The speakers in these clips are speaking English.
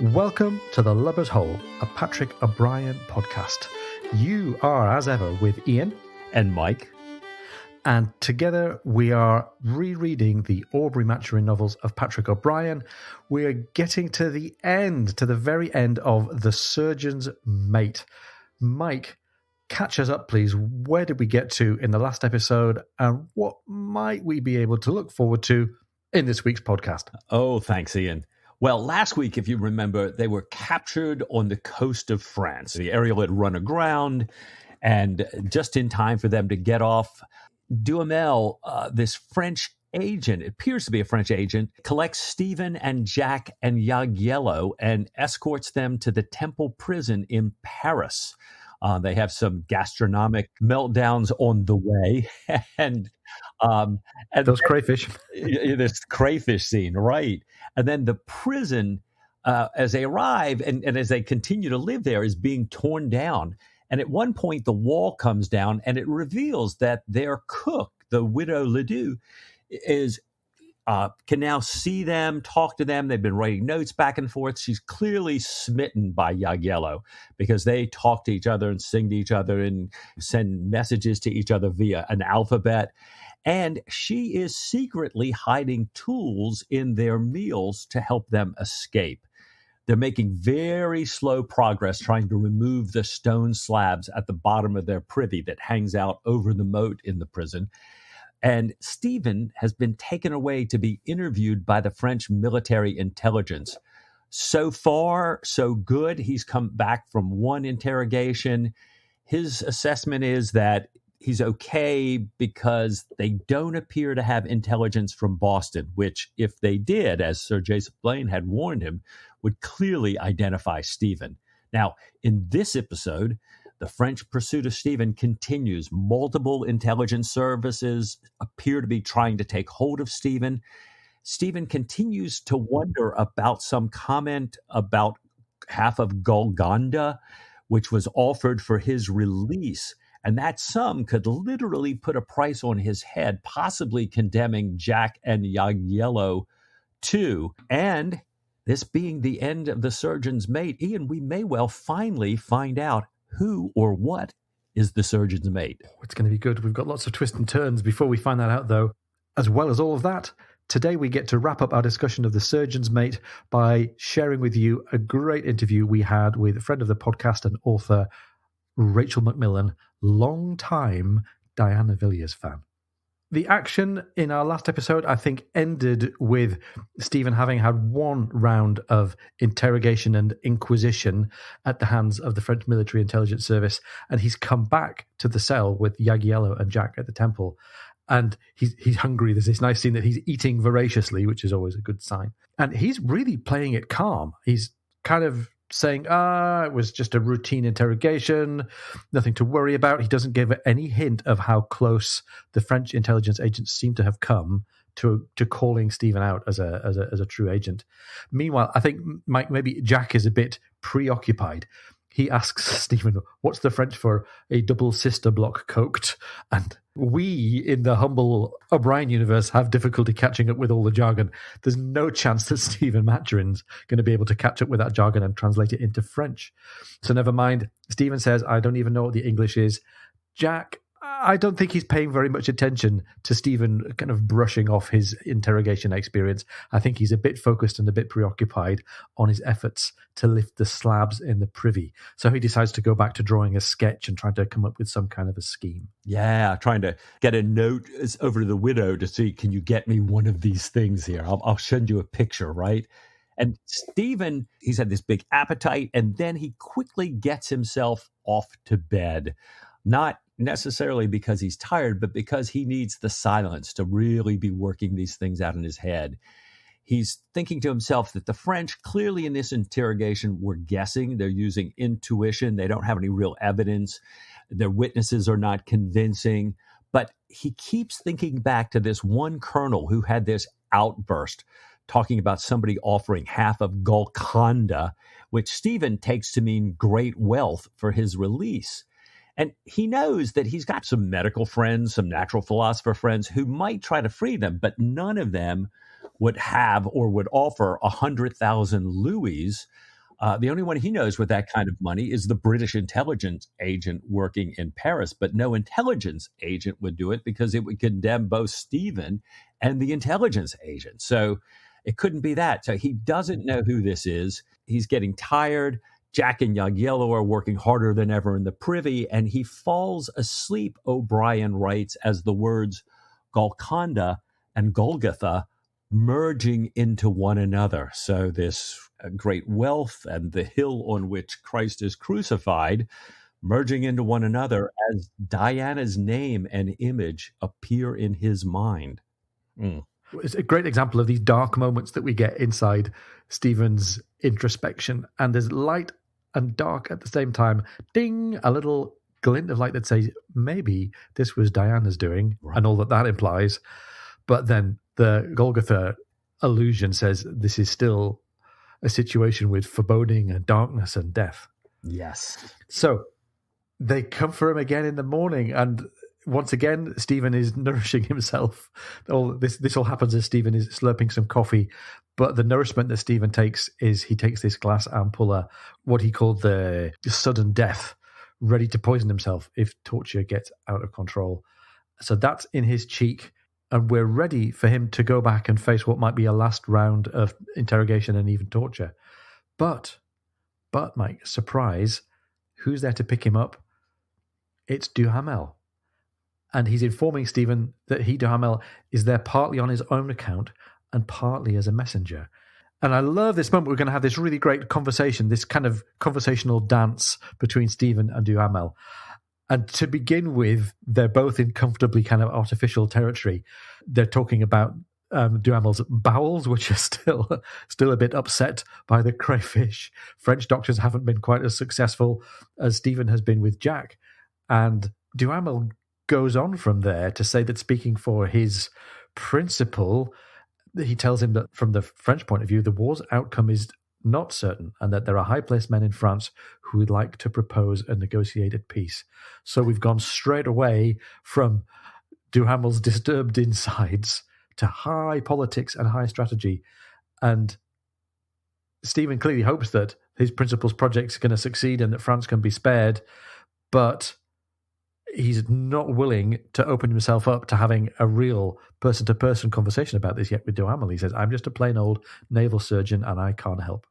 Welcome to The Lubber's Hole, a Patrick O'Brien podcast. You are, as ever, with Ian and Mike. And together we are rereading the Aubrey Maturin novels of Patrick O'Brien. We are getting to the very end of The Surgeon's Mate. Mike, catch us up, please. Where did we get to in the last episode, and what might we be able to look forward to in this week's podcast? Oh, thanks, Ian. Well, last week, if you remember, they were captured on the coast of France. The Ariel had run aground, and just in time for them to get off, Duhamel, this French agent, it appears to be a French agent, collects Stephen and Jack and Jagiello and escorts them to the Temple prison in Paris. They have some gastronomic meltdowns on the way, and those crayfish. This crayfish scene, right? And then the prison, as they arrive and as they continue to live there, is being torn down. And at one point, the wall comes down, and it reveals that their cook, the widow Ledoux, can now see them, talk to them. They've been writing notes back and forth. She's clearly smitten by Jagiello because they talk to each other and sing to each other and send messages to each other via an alphabet. And she is secretly hiding tools in their meals to help them escape. They're making very slow progress trying to remove the stone slabs at the bottom of their privy that hangs out over the moat in the prison. And Stephen has been taken away to be interviewed by the French military intelligence. So far, so good. He's come back from one interrogation. His assessment is that he's okay because they don't appear to have intelligence from Boston, which, if they did, as Sir Jason Blaine had warned him, would clearly identify Stephen. Now, in this episode, the French pursuit of Stephen continues. Multiple intelligence services appear to be trying to take hold of Stephen. Stephen continues to wonder about some comment about half of Golconda, which was offered for his release. And that sum could literally put a price on his head, possibly condemning Jack and Jagiello too. And this being the end of The Surgeon's Mate, Ian, we may well finally find out who or what is the surgeon's mate. It's going to be good. We've got lots of twists and turns before we find that out, though. As well as all of that, today we get to wrap up our discussion of The Surgeon's Mate by sharing with you a great interview we had with a friend of the podcast and author, Rachel McMillan, long-time Diana Villiers fan. The action in our last episode, I think, ended with Stephen having had one round of interrogation and inquisition at the hands of the French military intelligence service, and he's come back to the cell with Jagiello and Jack at the Temple, and he's hungry. There's this nice scene that he's eating voraciously, which is always a good sign. And he's really playing it calm. He's kind of saying, it was just a routine interrogation, nothing to worry about. He doesn't give any hint of how close the French intelligence agents seem to have come to calling Stephen out as a true agent. Meanwhile, I think maybe Jack is a bit preoccupied. He asks Stephen, what's the French for a double sister block coked? And we, in the humble O'Brien universe, have difficulty catching up with all the jargon. There's no chance that Stephen Maturin's going to be able to catch up with that jargon and translate it into French. So never mind. Stephen says, I don't even know what the English is. Jack, I don't think he's paying very much attention to Stephen kind of brushing off his interrogation experience. I think he's a bit focused and a bit preoccupied on his efforts to lift the slabs in the privy. So he decides to go back to drawing a sketch and trying to come up with some kind of a scheme. Yeah, trying to get a note over to the widow to see, can you get me one of these things here? I'll send you a picture, right? And Stephen, he's had this big appetite, and then he quickly gets himself off to bed. Not necessarily because he's tired, but because he needs the silence to really be working these things out in his head. He's thinking to himself that the French clearly in this interrogation were guessing. They're using intuition. They don't have any real evidence. Their witnesses are not convincing. But he keeps thinking back to this one colonel who had this outburst talking about somebody offering half of Golconda, which Stephen takes to mean great wealth for his release. And he knows that he's got some medical friends, some natural philosopher friends who might try to free them, but none of them would have or would offer 100,000 louis The only one he knows with that kind of money is the British intelligence agent working in Paris, but no intelligence agent would do it because it would condemn both Stephen and the intelligence agent. So it couldn't be that. So he doesn't know who this is. He's getting tired. Jack and Jagiello are working harder than ever in the privy, and he falls asleep, O'Brien writes, as the words Golconda and Golgotha merging into one another. So this great wealth and the hill on which Christ is crucified merging into one another as Diana's name and image appear in his mind. It's a great example of these dark moments that we get inside Stephen's introspection. And there's light and dark at the same time. Ding! A little glint of light that says maybe this was Diana's doing, right, and all that implies. But then the Golgotha allusion says this is still a situation with foreboding and darkness and death. Yes. So they come for him again in the morning, and once again, Stephen is nourishing himself. This all happens as Stephen is slurping some coffee, but the nourishment that Stephen takes is he takes this glass ampulla, what he called the sudden death, ready to poison himself if torture gets out of control. So that's in his cheek, and we're ready for him to go back and face what might be a last round of interrogation and even torture. But Mike, surprise, who's there to pick him up? It's Duhamel. And he's informing Stephen that Duhamel is there partly on his own account and partly as a messenger. And I love this moment. We're going to have this really great conversation, this kind of conversational dance between Stephen and Duhamel. And to begin with, they're both in comfortably kind of artificial territory. They're talking about Duhamel's bowels, which are still a bit upset by the crayfish. French doctors haven't been quite as successful as Stephen has been with Jack. And Duhamel goes on from there to say that speaking for his principal, he tells him that from the French point of view, the war's outcome is not certain and that there are high-placed men in France who would like to propose a negotiated peace. So we've gone straight away from Duhamel's disturbed insides to high politics and high strategy. And Stephen clearly hopes that his principal's project is going to succeed and that France can be spared, but he's not willing to open himself up to having a real person-to-person conversation about this yet with Duhamel. He says, I'm just a plain old naval surgeon and I can't help.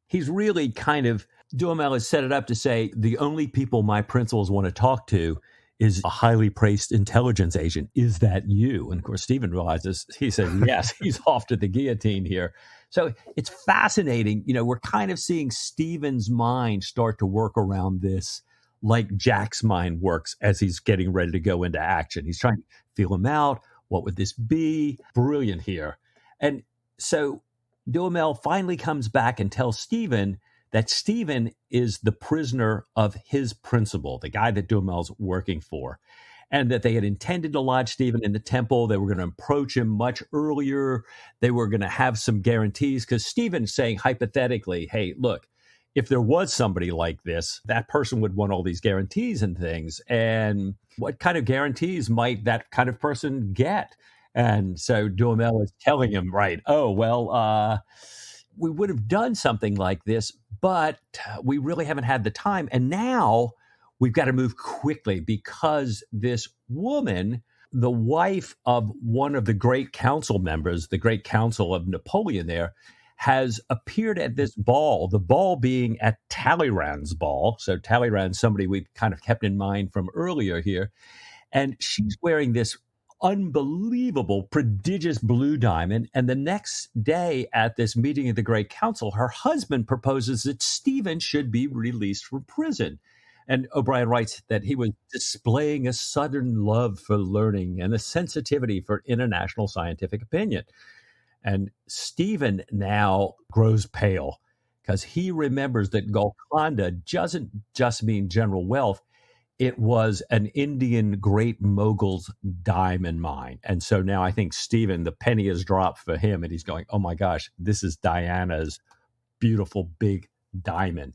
He's really Duhamel has set it up to say, the only people my principals want to talk to is a highly praised intelligence agent. Is that you? And of course, Stephen realizes, he says, yes, he's off to the guillotine here. So it's fascinating. We're kind of seeing Stephen's mind start to work around this, like Jack's mind works as he's getting ready to go into action. He's trying to feel him out. What would this be? Brilliant here. And so Duhamel finally comes back and tells Stephen that Stephen is the prisoner of his principal, the guy that Duhamel's working for, and that they had intended to lodge Stephen in the temple. They were going to approach him much earlier. They were going to have some guarantees because Stephen's saying hypothetically, hey, look, if there was somebody like this, that person would want all these guarantees and things. And what kind of guarantees might that kind of person get? And so Duhamel is telling him, right, we would have done something like this, but we really haven't had the time. And now we've got to move quickly because this woman, the wife of one of the great council members, the great council of Napoleon there, has appeared at this ball, the ball being at Talleyrand's ball. So Talleyrand's somebody we've kind of kept in mind from earlier here. And she's wearing this unbelievable, prodigious blue diamond. And the next day at this meeting of the Great Council, her husband proposes that Stephen should be released from prison. And O'Brien writes that he was displaying a sudden love for learning and a sensitivity for international scientific opinion. And Stephen now grows pale because he remembers that Golconda doesn't just mean general wealth. It was an Indian great mogul's diamond mine. And so now I think Stephen, the penny has dropped for him and he's going, oh my gosh, this is Diana's beautiful big diamond.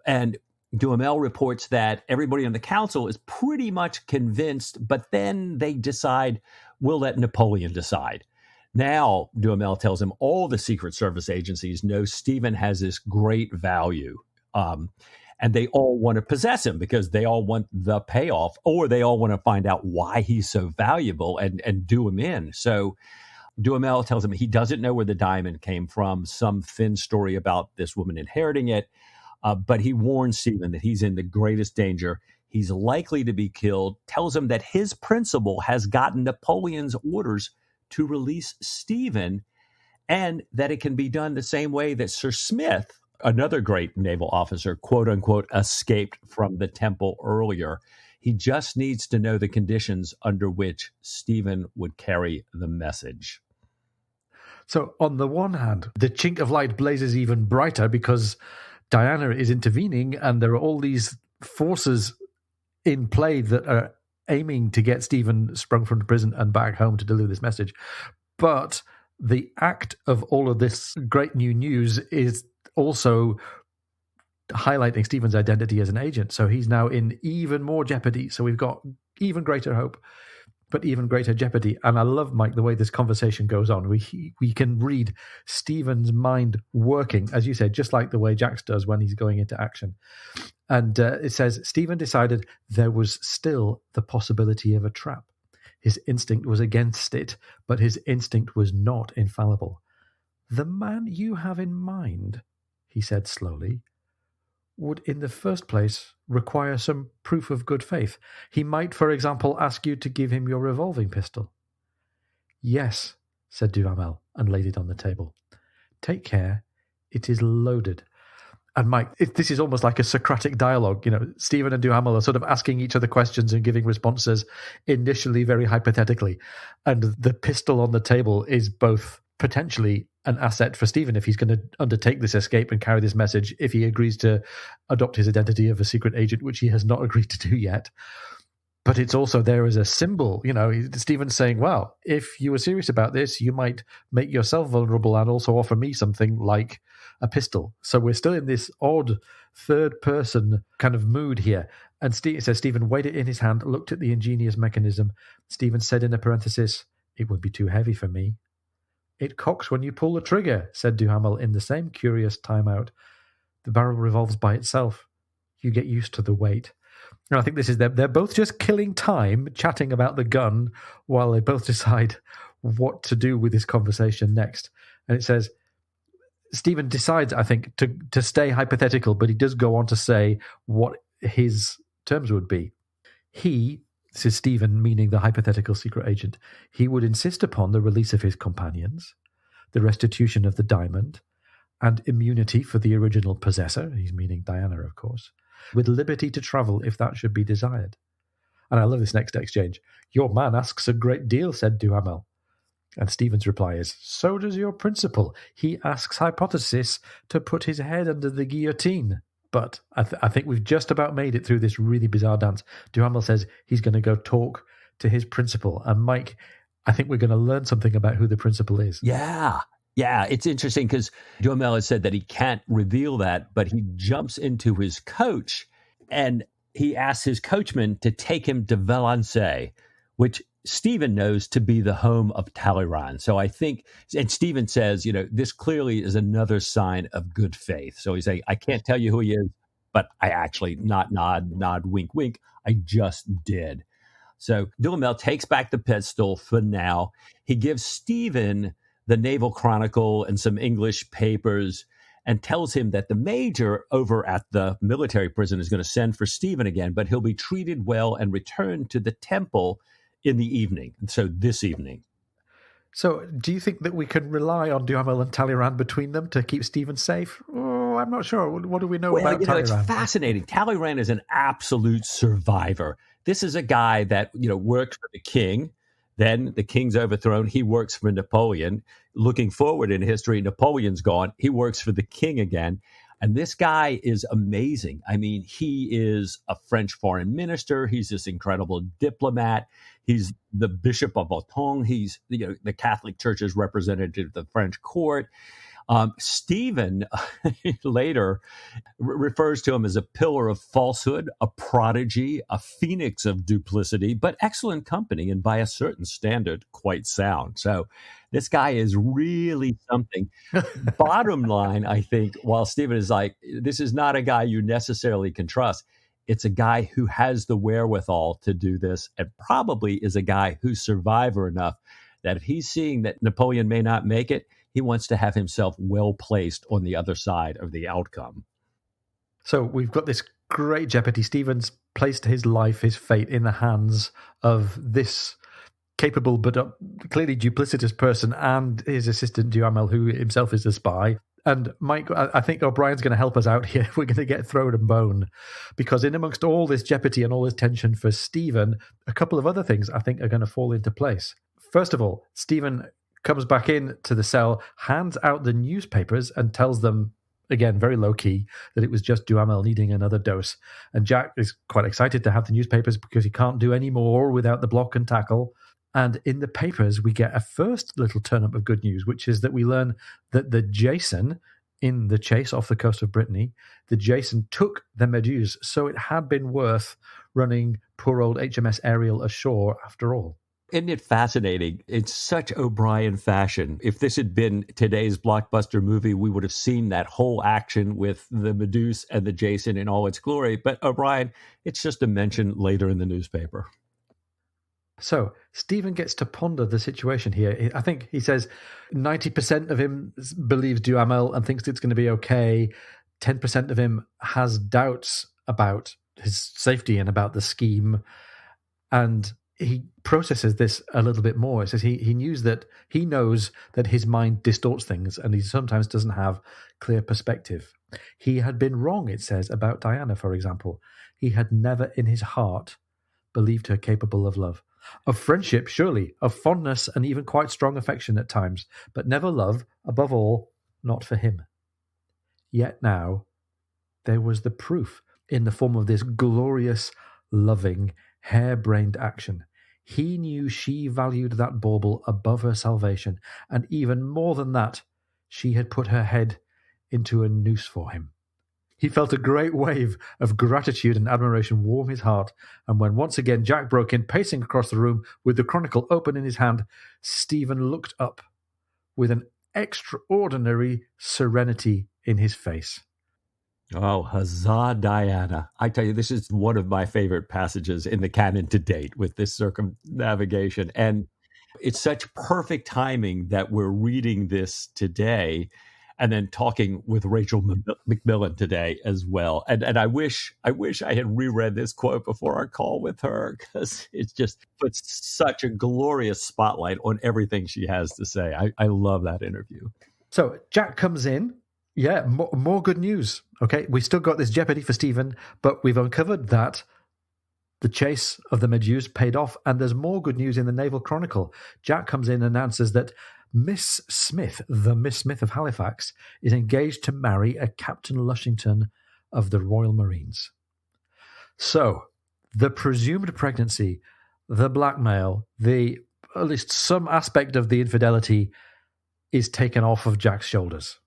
And Duhamel reports that everybody on the council is pretty much convinced, but then they decide, we'll let Napoleon decide. Now, Duhamel tells him all the Secret Service agencies know Stephen has this great value. And they all want to possess him because they all want the payoff, or they all want to find out why he's so valuable and do him in. So Duhamel tells him he doesn't know where the diamond came from, some thin story about this woman inheriting it. But he warns Stephen that he's in the greatest danger. He's likely to be killed, tells him that his principal has gotten Napoleon's orders to release Stephen, and that it can be done the same way that Sir Smith, another great naval officer, quote unquote, escaped from the temple earlier. He just needs to know the conditions under which Stephen would carry the message. So on the one hand, the chink of light blazes even brighter because Diana is intervening and there are all these forces in play that are aiming to get Stephen sprung from prison and back home to deliver this message. But the act of all of this great new news is also highlighting Stephen's identity as an agent. So he's now in even more jeopardy. So we've got even greater hope, but even greater jeopardy. And I love, Mike, the way this conversation goes on. We can read Stephen's mind working, as you said, just like the way Jack's does when he's going into action. And it says, Stephen decided there was still the possibility of a trap. His instinct was against it, but his instinct was not infallible. The man you have in mind, he said slowly, would in the first place require some proof of good faith. He might, for example, ask you to give him your revolving pistol. Yes, said Duhamel, and laid it on the table. Take care, it is loaded. And Mike, this is almost like a Socratic dialogue. You know, Stephen and Duhamel are sort of asking each other questions and giving responses initially very hypothetically. And the pistol on the table is both potentially an asset for Stephen if he's going to undertake this escape and carry this message, if he agrees to adopt his identity of a secret agent, which he has not agreed to do yet. But it's also there as a symbol. You know, Stephen's saying, well, if you were serious about this, you might make yourself vulnerable and also offer me something like a pistol. So we're still in this odd third person kind of mood here. And it says Stephen weighed it in his hand, looked at the ingenious mechanism. Stephen said in a parenthesis, it would be too heavy for me. It cocks when you pull the trigger, said Duhamel in the same curious time out. The barrel revolves by itself. You get used to the weight. And I think this is them. They're both just killing time, chatting about the gun, while they both decide what to do with this conversation next. And it says, Stephen decides, I think, to stay hypothetical, but he does go on to say what his terms would be. This is Stephen, meaning the hypothetical secret agent, he would insist upon the release of his companions, the restitution of the diamond, and immunity for the original possessor, he's meaning Diana, of course, with liberty to travel if that should be desired. And I love this next exchange. Your man asks a great deal, said Duhamel. And Stephen's reply is, so does your principal. He asks hypothesis to put his head under the guillotine. But I think we've just about made it through this really bizarre dance. Duhamel says he's going to go talk to his principal. And Mike, I think we're going to learn something about who the principal is. Yeah, it's interesting because Duhamel has said that he can't reveal that, but he jumps into his coach and he asks his coachman to take him to Villiers, which Stephen knows to be the home of Talleyrand. So I think, and Stephen says, this clearly is another sign of good faith. So he's saying, I can't tell you who he is, but I actually, nod, wink, wink, I just did. So Duhamel takes back the pistol for now. He gives Stephen the Naval Chronicle and some English papers and tells him that the major over at the military prison is going to send for Stephen again, but he'll be treated well and return to the temple in the evening. So this evening. So do you think that we can rely on Duhamel and Talleyrand between them to keep Stephen safe? Oh, I'm not sure. What do we know about Talleyrand? It's fascinating. Talleyrand is an absolute survivor. This is a guy that, works for the king. Then the king's overthrown. He works for Napoleon. Looking forward in history, Napoleon's gone. He works for the king again. And this guy is amazing. I mean, he is a French foreign minister. He's this incredible diplomat. He's the Bishop of Autun. He's the Catholic Church's representative of the French court. Stephen later refers to him as a pillar of falsehood, a prodigy, a phoenix of duplicity, but excellent company and by a certain standard, quite sound. So This guy is really something. Bottom line, I think, while Stephen is like, this is not a guy you necessarily can trust, it's a guy who has the wherewithal to do this and probably is a guy who's survivor enough that if he's seeing that Napoleon may not make it, he wants to have himself well placed on the other side of the outcome. So we've got this great jeopardy. Stephen's placed his life, his fate in the hands of this capable but clearly duplicitous person and his assistant Duhamel, who himself is a spy. And Mike, I think O'Brien's going to help us out here. We're going to get thrown and bone, because in amongst all this jeopardy and all this tension for Stephen, a couple of other things I think are going to fall into place. First of all, Stephen comes back in to the cell, hands out the newspapers and tells them, again, very low-key, that it was just Duhamel needing another dose. And Jack is quite excited to have the newspapers because he can't do any more without the block and tackle. And in the papers, we get a first little turn-up of good news, which is that we learn that the Jason, in the chase off the coast of Brittany, the Jason took the Meduse, so it had been worth running poor old HMS Ariel ashore after all. Isn't it fascinating? It's such O'Brien fashion. If this had been today's blockbuster movie, we would have seen that whole action with the Meduse and the Jason in all its glory. But O'Brien, it's just a mention later in the newspaper. So Stephen gets to ponder the situation here. I think he says 90% of him believes Duhamel and thinks it's going to be okay. 10% of him has doubts about his safety and about the scheme. And he processes this a little bit more. It says he knows that his mind distorts things and he sometimes doesn't have clear perspective. He had been wrong, it says, about Diana, for example. He had never in his heart believed her capable of love. Of friendship, surely, of fondness and even quite strong affection at times, but never love, above all, not for him. Yet now, there was the proof in the form of this glorious, loving, harebrained action. He knew she valued that bauble above her salvation, and even more than that, she had put her head into a noose for him. He felt a great wave of gratitude and admiration warm his heart, and when once again Jack broke in, pacing across the room with the Chronicle open in his hand, Stephen looked up with an extraordinary serenity in his face. Oh, huzzah, Diana. I tell you, this is one of my favorite passages in the canon to date with this circumnavigation. And it's such perfect timing that we're reading this today and then talking with Rachel McMillan today as well. And I wish I had reread this quote before our call with her, because it just puts such a glorious spotlight on everything she has to say. I love that interview. So Jack comes in. Yeah, more good news. Okay, we still got this jeopardy for Stephen, but we've uncovered that the chase of the Meduse paid off, and there's more good news in the Naval Chronicle. Jack comes in and announces that Miss Smith, the Miss Smith of Halifax, is engaged to marry a Captain Lushington of the Royal Marines. So, the presumed pregnancy, the blackmail, at least some aspect of the infidelity is taken off of Jack's shoulders.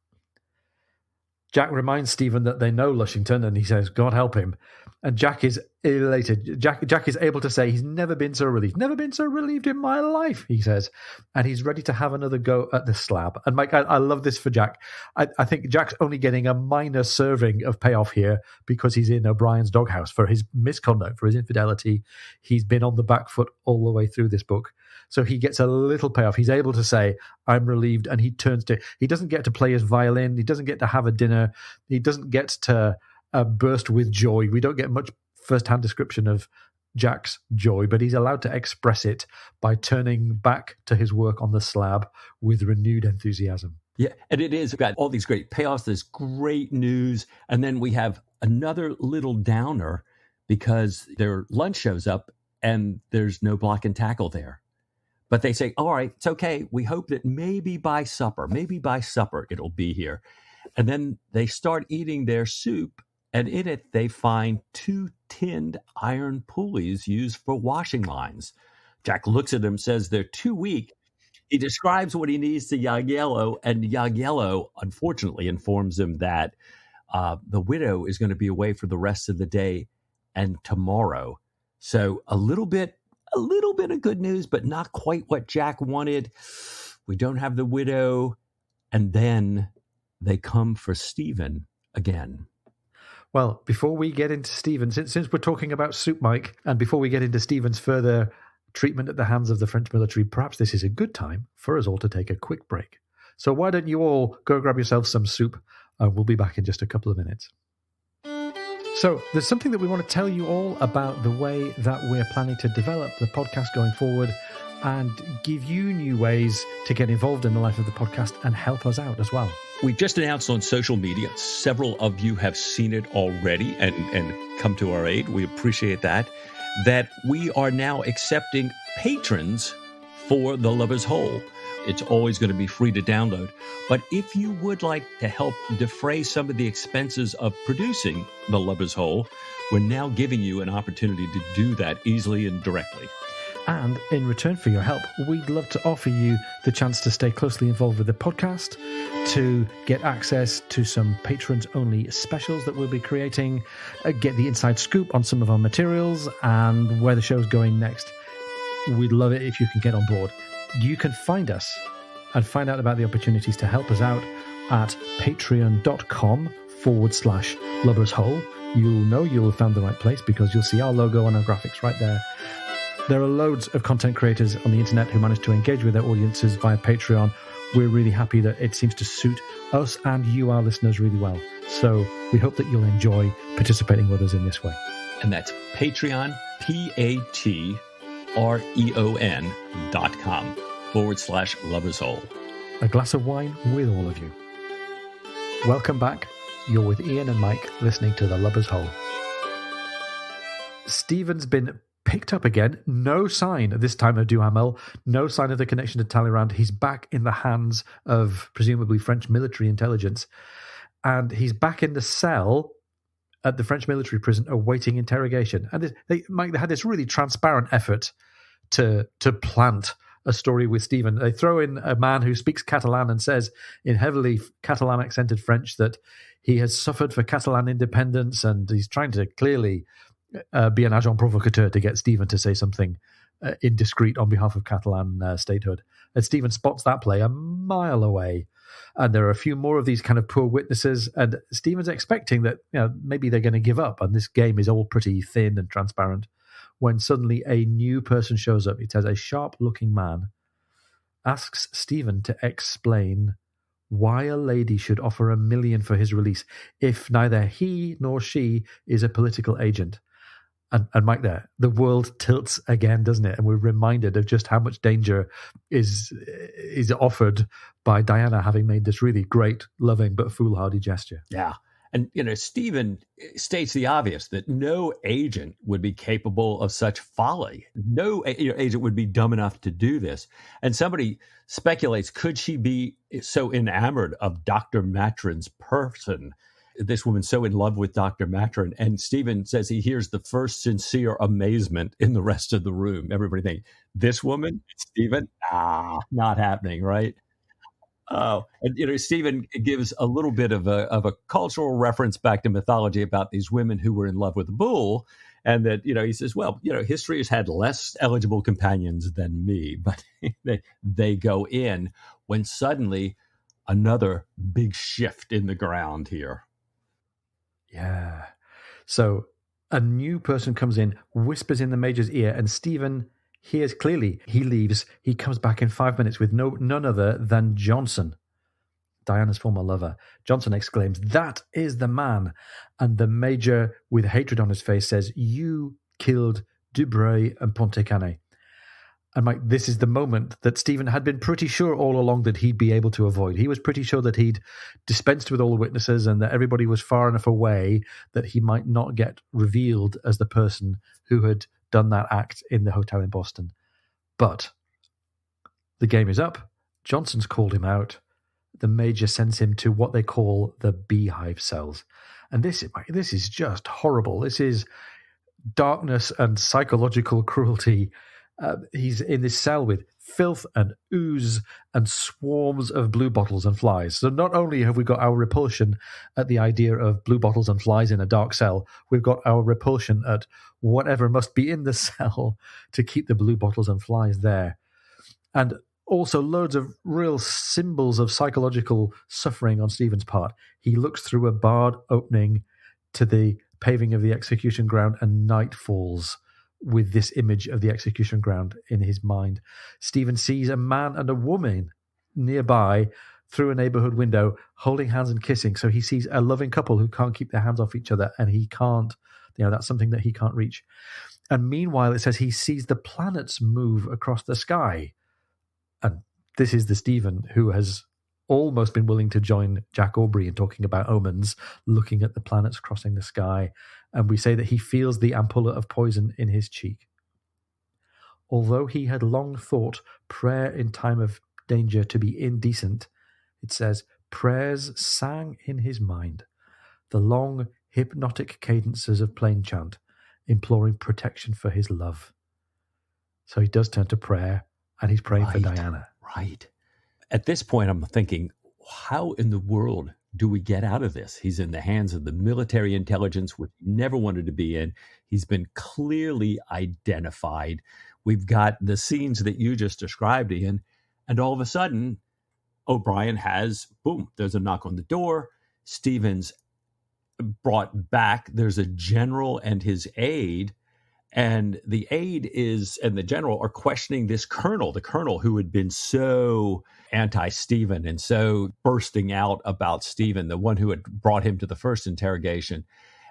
Jack reminds Stephen that they know Lushington, and he says, God help him. And Jack is elated. Jack is able to say he's never been so relieved. Never been so relieved in my life, he says. And he's ready to have another go at the slab. And Mike, I love this for Jack. I think Jack's only getting a minor serving of payoff here because he's in O'Brien's doghouse for his misconduct, for his infidelity. He's been on the back foot all the way through this book. So he gets a little payoff. He's able to say, I'm relieved. And he doesn't get to play his violin. He doesn't get to have a dinner. He doesn't get to burst with joy. We don't get much first-hand description of Jack's joy, but he's allowed to express it by turning back to his work on the slab with renewed enthusiasm. Yeah, and it is got all these great payoffs, this great news, and then we have another little downer because their lunch shows up and there's no block and tackle there. But they say, all right, it's okay. We hope that maybe by supper it'll be here. And then they start eating their soup, and in it they find 2 tinned iron pulleys used for washing lines. Jack looks at them, says they're too weak. He describes what he needs to Jagiello, and Jagiello, unfortunately, informs him that the widow is going to be away for the rest of the day and tomorrow. So a little bit of good news, but not quite what Jack wanted. We don't have the widow. And then they come for Stephen again. Well, before we get into Stephen, since we're talking about Soup Mike, and before we get into Stephen's further treatment at the hands of the French military, perhaps this is a good time for us all to take a quick break. So why don't you all go grab yourselves some soup, and we'll be back in just a couple of minutes. So there's something that we want to tell you all about the way that we're planning to develop the podcast going forward and give you new ways to get involved in the life of the podcast and help us out as well. We just announced on social media, several of you have seen it already and come to our aid. We appreciate that we are now accepting patrons for The Lover's Hole. It's always going to be free to download. But if you would like to help defray some of the expenses of producing The Lover's Hole, we're now giving you an opportunity to do that easily and directly. And in return for your help, we'd love to offer you the chance to stay closely involved with the podcast, to get access to some patrons-only specials that we'll be creating, get the inside scoop on some of our materials and where the show's going next. We'd love it if you can get on board. You can find us and find out about the opportunities to help us out at patreon.com/lovershole. You'll have found the right place because you'll see our logo and our graphics right there. There are loads of content creators on the internet who manage to engage with their audiences via Patreon. We're really happy that it seems to suit us and you, our listeners, really well. So we hope that you'll enjoy participating with us in this way. And that's Patreon, patreon.com/lovershole. A glass of wine with all of you. Welcome back. You're with Ian and Mike listening to The Lover's Hole. Stephen's been picked up again. No sign this time of Duhamel. No sign of the connection to Talleyrand. He's back in the hands of presumably French military intelligence. And he's back in the cell at the French military prison awaiting interrogation. And they had this really transparent effort to plant a story with Stephen. They throw in a man who speaks Catalan and says in heavily Catalan accented French that he has suffered for Catalan independence, and he's trying to clearly be an agent provocateur to get Stephen to say something indiscreet on behalf of Catalan statehood. And Stephen spots that play a mile away. And there are a few more of these kind of poor witnesses. And Stephen's expecting that maybe they're going to give up and this game is all pretty thin and transparent. When suddenly a new person shows up. It says a sharp-looking man asks Stephen to explain why a lady should offer $1 million for his release if neither he nor she is a political agent. And Mike, the world tilts again, doesn't it? And we're reminded of just how much danger is offered by Diana having made this really great, loving, but foolhardy gesture. Yeah. And, Stephen states the obvious that no agent would be capable of such folly. No agent would be dumb enough to do this. And somebody speculates, could she be so enamored of Dr. Matron's person? This woman so in love with Dr. Matron. And Stephen says he hears the first sincere amazement in the rest of the room. Everybody thinks, this woman, Stephen? Not happening, right? Oh, and Stephen gives a little bit of a cultural reference back to mythology about these women who were in love with a bull, and that he says, well, history has had less eligible companions than me, but they go in when suddenly another big shift in the ground here. Yeah. So a new person comes in, whispers in the major's ear, and Stephen hears clearly. He leaves. He comes back in 5 minutes with none other than Johnson, Diana's former lover. Johnson exclaims, "That is the man." And the major, with hatred on his face, says, "You killed Dubreuil and Pontécanet." And Mike, this is the moment that Stephen had been pretty sure all along that he'd be able to avoid. He was pretty sure that he'd dispensed with all the witnesses and that everybody was far enough away that he might not get revealed as the person who had done that act in the hotel in Boston. But the game is up. Johnson's called him out. The major sends him to what they call the beehive cells. And this is just horrible. This is darkness and psychological cruelty. He's in this cell with filth and ooze and swarms of blue bottles and flies. So not only have we got our repulsion at the idea of blue bottles and flies in a dark cell, we've got our repulsion at whatever must be in the cell to keep the blue bottles and flies there. And Also, loads of real symbols of psychological suffering on Stephen's part. He looks through a barred opening to the paving of the execution ground, and night falls with this image of the execution ground in his mind. Stephen sees a man and a woman nearby through a neighborhood window holding hands and kissing. So he sees a loving couple who can't keep their hands off each other, and he can't, that's something that he can't reach. And meanwhile, it says he sees the planets move across the sky. And this is the Stephen who has almost been willing to join Jack Aubrey in talking about omens, looking at the planets crossing the sky. And we say that he feels the ampulla of poison in his cheek. Although he had long thought prayer in time of danger to be indecent, it says, prayers sang in his mind, the long hypnotic cadences of plain chant, imploring protection for his love. So he does turn to prayer, and he's praying for Diana. Right. At this point, I'm thinking, how in the world do we get out of this? He's in the hands of the military intelligence, which he never wanted to be in. He's been clearly identified. We've got the scenes that you just described, Ian, and all of a sudden, O'Brien has, boom, there's a knock on the door. Stephen's brought back. There's a general and his aide. And the aide and the general are questioning this colonel, the colonel who had been so anti-Stephen and so bursting out about Stephen, the one who had brought him to the first interrogation.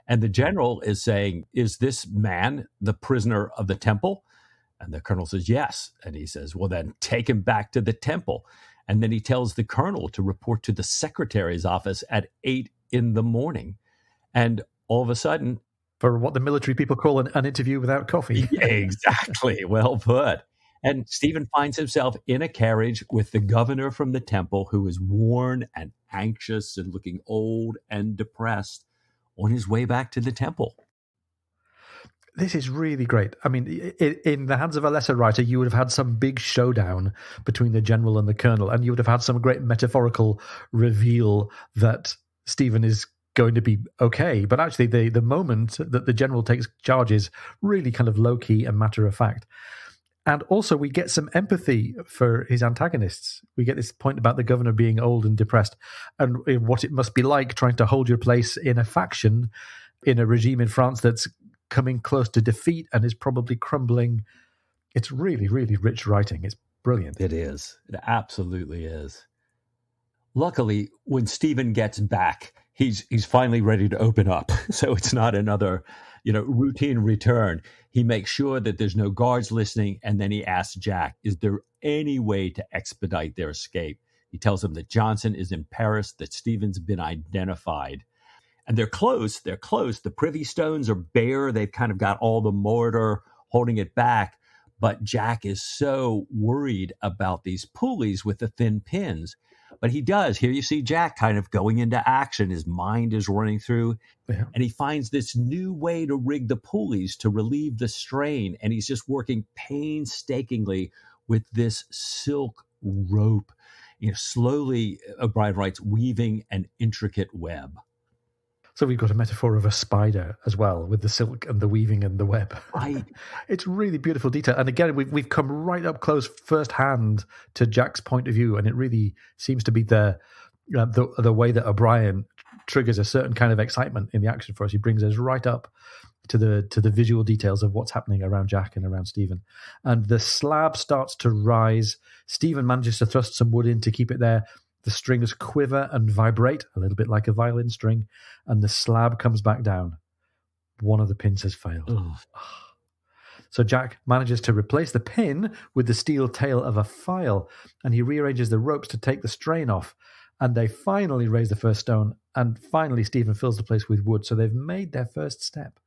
And the general is saying, is this man the prisoner of the temple? And the colonel says, yes. And he says, well, then take him back to the temple. And then he tells the colonel to report to the secretary's office at 8 a.m. And all of a sudden, for what the military people call an interview without coffee. Yeah, exactly. Well put. And Stephen finds himself in a carriage with the governor from the temple, who is worn and anxious and looking old and depressed, on his way back to the temple. This is really great. I mean, in the hands of a lesser writer, you would have had some big showdown between the general and the colonel, and you would have had some great metaphorical reveal that Stephen is going to be okay. But actually, the moment that the general takes charge is really kind of low-key and matter-of-fact. And also, we get some empathy for his antagonists. We get this point about the governor being old and depressed, and what it must be like trying to hold your place in a faction, in a regime in France that's coming close to defeat and is probably crumbling. It's really, really rich writing. It's brilliant. It is. It absolutely is. Luckily, when Stephen gets back, he's finally ready to open up. So it's not another, routine return. He makes sure that there's no guards listening, and then he asks Jack, is there any way to expedite their escape? He tells him that Johnson is in Paris, that Stephen's been identified. And they're close. They're close. The privy stones are bare. They've kind of got all the mortar holding it back. But Jack is so worried about these pulleys with the thin pins. But he does. Here you see Jack kind of going into action. His mind is running through. Yeah. And he finds this new way to rig the pulleys to relieve the strain. And he's just working painstakingly with this silk rope. Slowly, O'Brien writes, weaving an intricate web. So we've got a metaphor of a spider as well, with the silk and the weaving and the web. Right. It's really beautiful detail. And again, we've come right up close firsthand to Jack's point of view, and it really seems to be the way that O'Brien triggers a certain kind of excitement in the action for us. He brings us right up to the visual details of what's happening around Jack and around Stephen. And the slab starts to rise. Stephen manages to thrust some wood in to keep it there. The strings quiver and vibrate, a little bit like a violin string, and the slab comes back down. One of the pins has failed. Ugh. So Jack manages to replace the pin with the steel tail of a file, and he rearranges the ropes to take the strain off. And they finally raise the first stone, and finally Stephen fills the place with wood. So they've made their first step.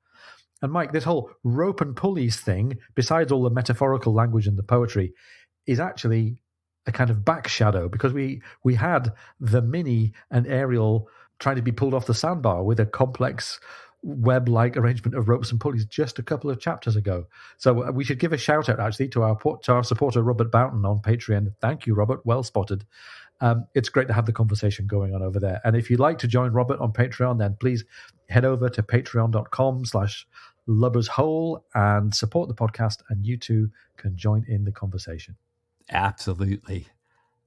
And Mike, this whole rope and pulleys thing, besides all the metaphorical language and the poetry, is actually a kind of back shadow, because we had the Minnie and Ariel trying to be pulled off the sandbar with a complex web-like arrangement of ropes and pulleys just a couple of chapters ago. So we should give a shout out actually to our supporter Robert Boughton on Patreon. Thank you, Robert. Well spotted. It's great to have the conversation going on over there. And if you'd like to join Robert on Patreon, then please head over to patreon.com/lubbershole and support the podcast, and you too can join in the conversation. Absolutely.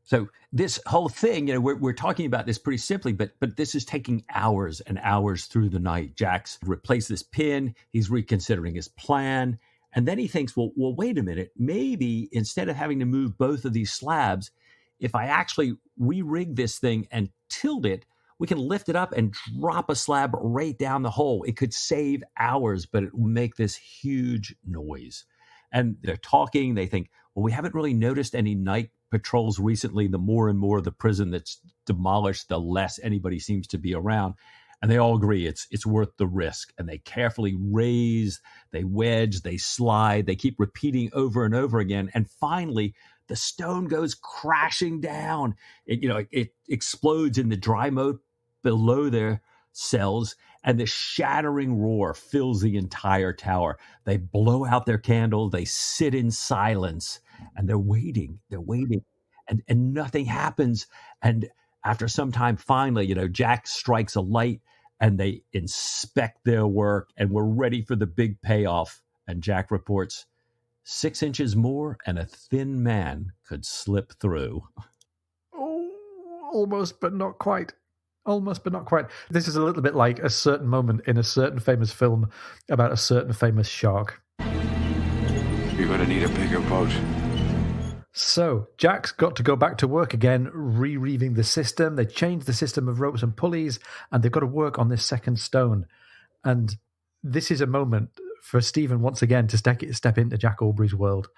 So this whole thing, we're talking about this pretty simply, but this is taking hours and hours through the night. Jack's replaced this pin. He's reconsidering his plan. And then he thinks, well, wait a minute. Maybe instead of having to move both of these slabs, if I actually re-rig this thing and tilt it, we can lift it up and drop a slab right down the hole. It could save hours, but it will make this huge noise. And they're talking. They think, well, we haven't really noticed any night patrols recently. The more and more of the prison that's demolished, the less anybody seems to be around. And they all agree it's worth the risk. And they carefully raise, they wedge, they slide, they keep repeating over and over again. And finally, the stone goes crashing down. It explodes in the dry moat below their cells, and the shattering roar fills the entire tower. They blow out their candle, they sit in silence, and they're waiting, and nothing happens. And after some time, finally, Jack strikes a light, and they inspect their work, and we're ready for the big payoff. And Jack reports, 6 inches more, and a thin man could slip through. Oh, almost, but not quite. Almost, but not quite. This is a little bit like a certain moment in a certain famous film about a certain famous shark. You're going to need a bigger boat. So, Jack's got to go back to work again, rereaving the system. They changed the system of ropes and pulleys, and they've got to work on this second stone. And this is a moment for Stephen once again to step into Jack Aubrey's world.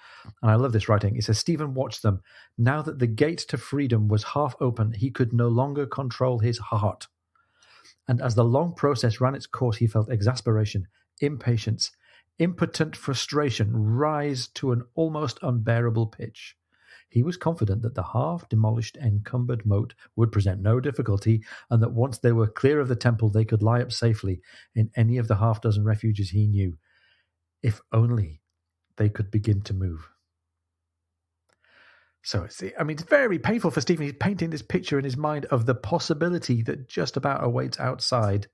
And I love this writing. It says, Stephen watched them. Now that the gate to freedom was half open, he could no longer control his heart. And as the long process ran its course, he felt exasperation, impatience, impotent frustration rise to an almost unbearable pitch. He was confident that the half-demolished, encumbered moat would present no difficulty, and that once they were clear of the temple, they could lie up safely in any of the half-dozen refuges he knew. If only they could begin to move. So, it's very painful for Stephen. He's painting this picture in his mind of the possibility that just about awaits outside.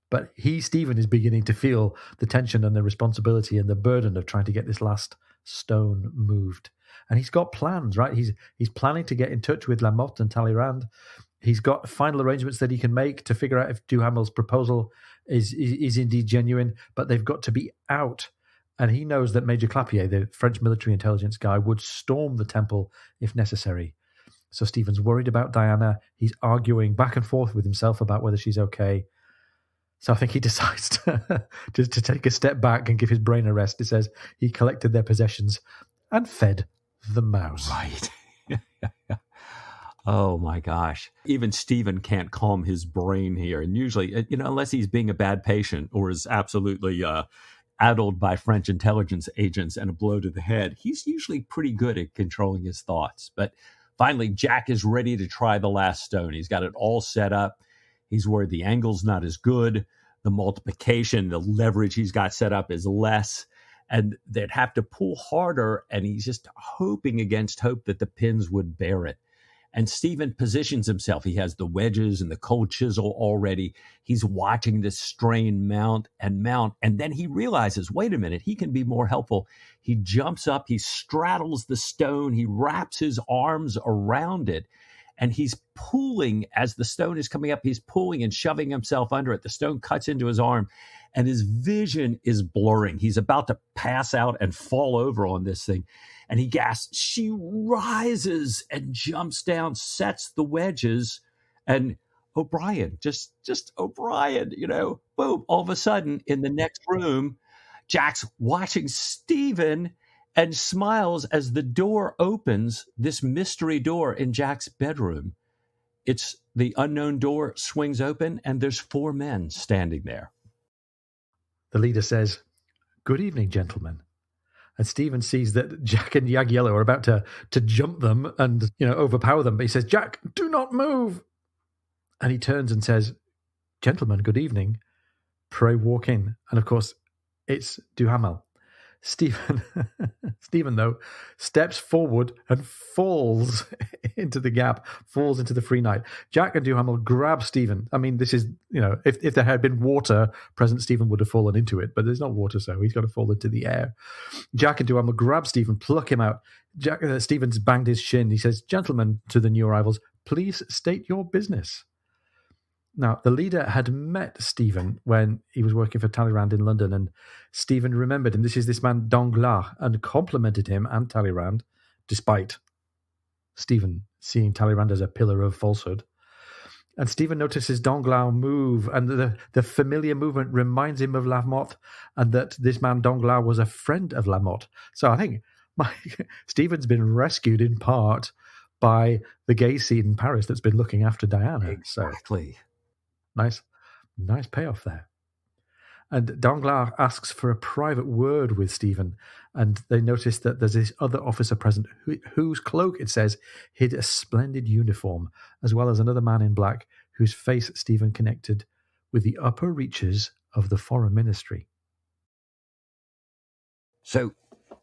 But Stephen, is beginning to feel the tension and the responsibility and the burden of trying to get this last stone moved. And he's got plans, right? He's planning to get in touch with Lamotte and Talleyrand. He's got final arrangements that he can make to figure out if Duhamel's proposal is indeed genuine, but they've got to be out. And he knows that Major Clapier, the French military intelligence guy, would storm the temple if necessary. So Stephen's worried about Diana. He's arguing back and forth with himself about whether she's okay. So I think he decides to take a step back and give his brain a rest. It says he collected their possessions and fed the mouse. Right. Oh, my gosh. Even Stephen can't calm his brain here. And usually, unless he's being a bad patient or is absolutely addled by French intelligence agents and a blow to the head, he's usually pretty good at controlling his thoughts. But finally, Jack is ready to try the last stone. He's got it all set up. He's worried the angle's not as good. The multiplication, the leverage he's got set up is less. And they'd have to pull harder. And he's just hoping against hope that the pins would bear it. And Stephen positions himself. He has the wedges and the cold chisel already. He's watching this strain mount. And then he realizes, wait a minute, he can be more helpful. He jumps up, he straddles the stone, he wraps his arms around it. And he's pulling as the stone is coming up. He's pulling and shoving himself under it. The stone cuts into his arm and his vision is blurring. He's about to pass out and fall over on this thing. And he gasps. She rises and jumps down, sets the wedges. And O'Brien, just O'Brien, boom. All of a sudden in the next room, Jack's watching Stephen and smiles as the door opens, this mystery door in Jack's bedroom. It's the unknown door swings open, and there's 4 men standing there. The leader says, "Good evening, gentlemen." And Stephen sees that Jack and Jagiello are about to jump them and overpower them. But he says, "Jack, do not move." And he turns and says, "Gentlemen, good evening. Pray walk in." And of course, it's Duhamel. Stephen, though, steps forward and falls into the gap, falls into the free night. Jack and Duhamel grab Stephen. I mean, this is, if there had been water present, Stephen would have fallen into it, but there's not water, so he's got to fall into the air. Jack and Duhamel grab Stephen, pluck him out. Stephen's banged his shin. He says, "Gentlemen," to the new arrivals, "please state your business." Now, the leader had met Stephen when he was working for Talleyrand in London, and Stephen remembered him. This is this man Danglars, and complimented him and Talleyrand, despite Stephen seeing Talleyrand as a pillar of falsehood. And Stephen notices Danglars move, and the familiar movement reminds him of Lamotte, and that this man Danglars was a friend of Lamotte. So I think Stephen's been rescued in part by the gay scene in Paris that's been looking after Diana. Exactly. So, nice payoff there. And Danglars asks for a private word with Stephen, and they notice that there's this other officer present whose cloak, it says, hid a splendid uniform, as well as another man in black whose face Stephen connected with the upper reaches of the foreign ministry. So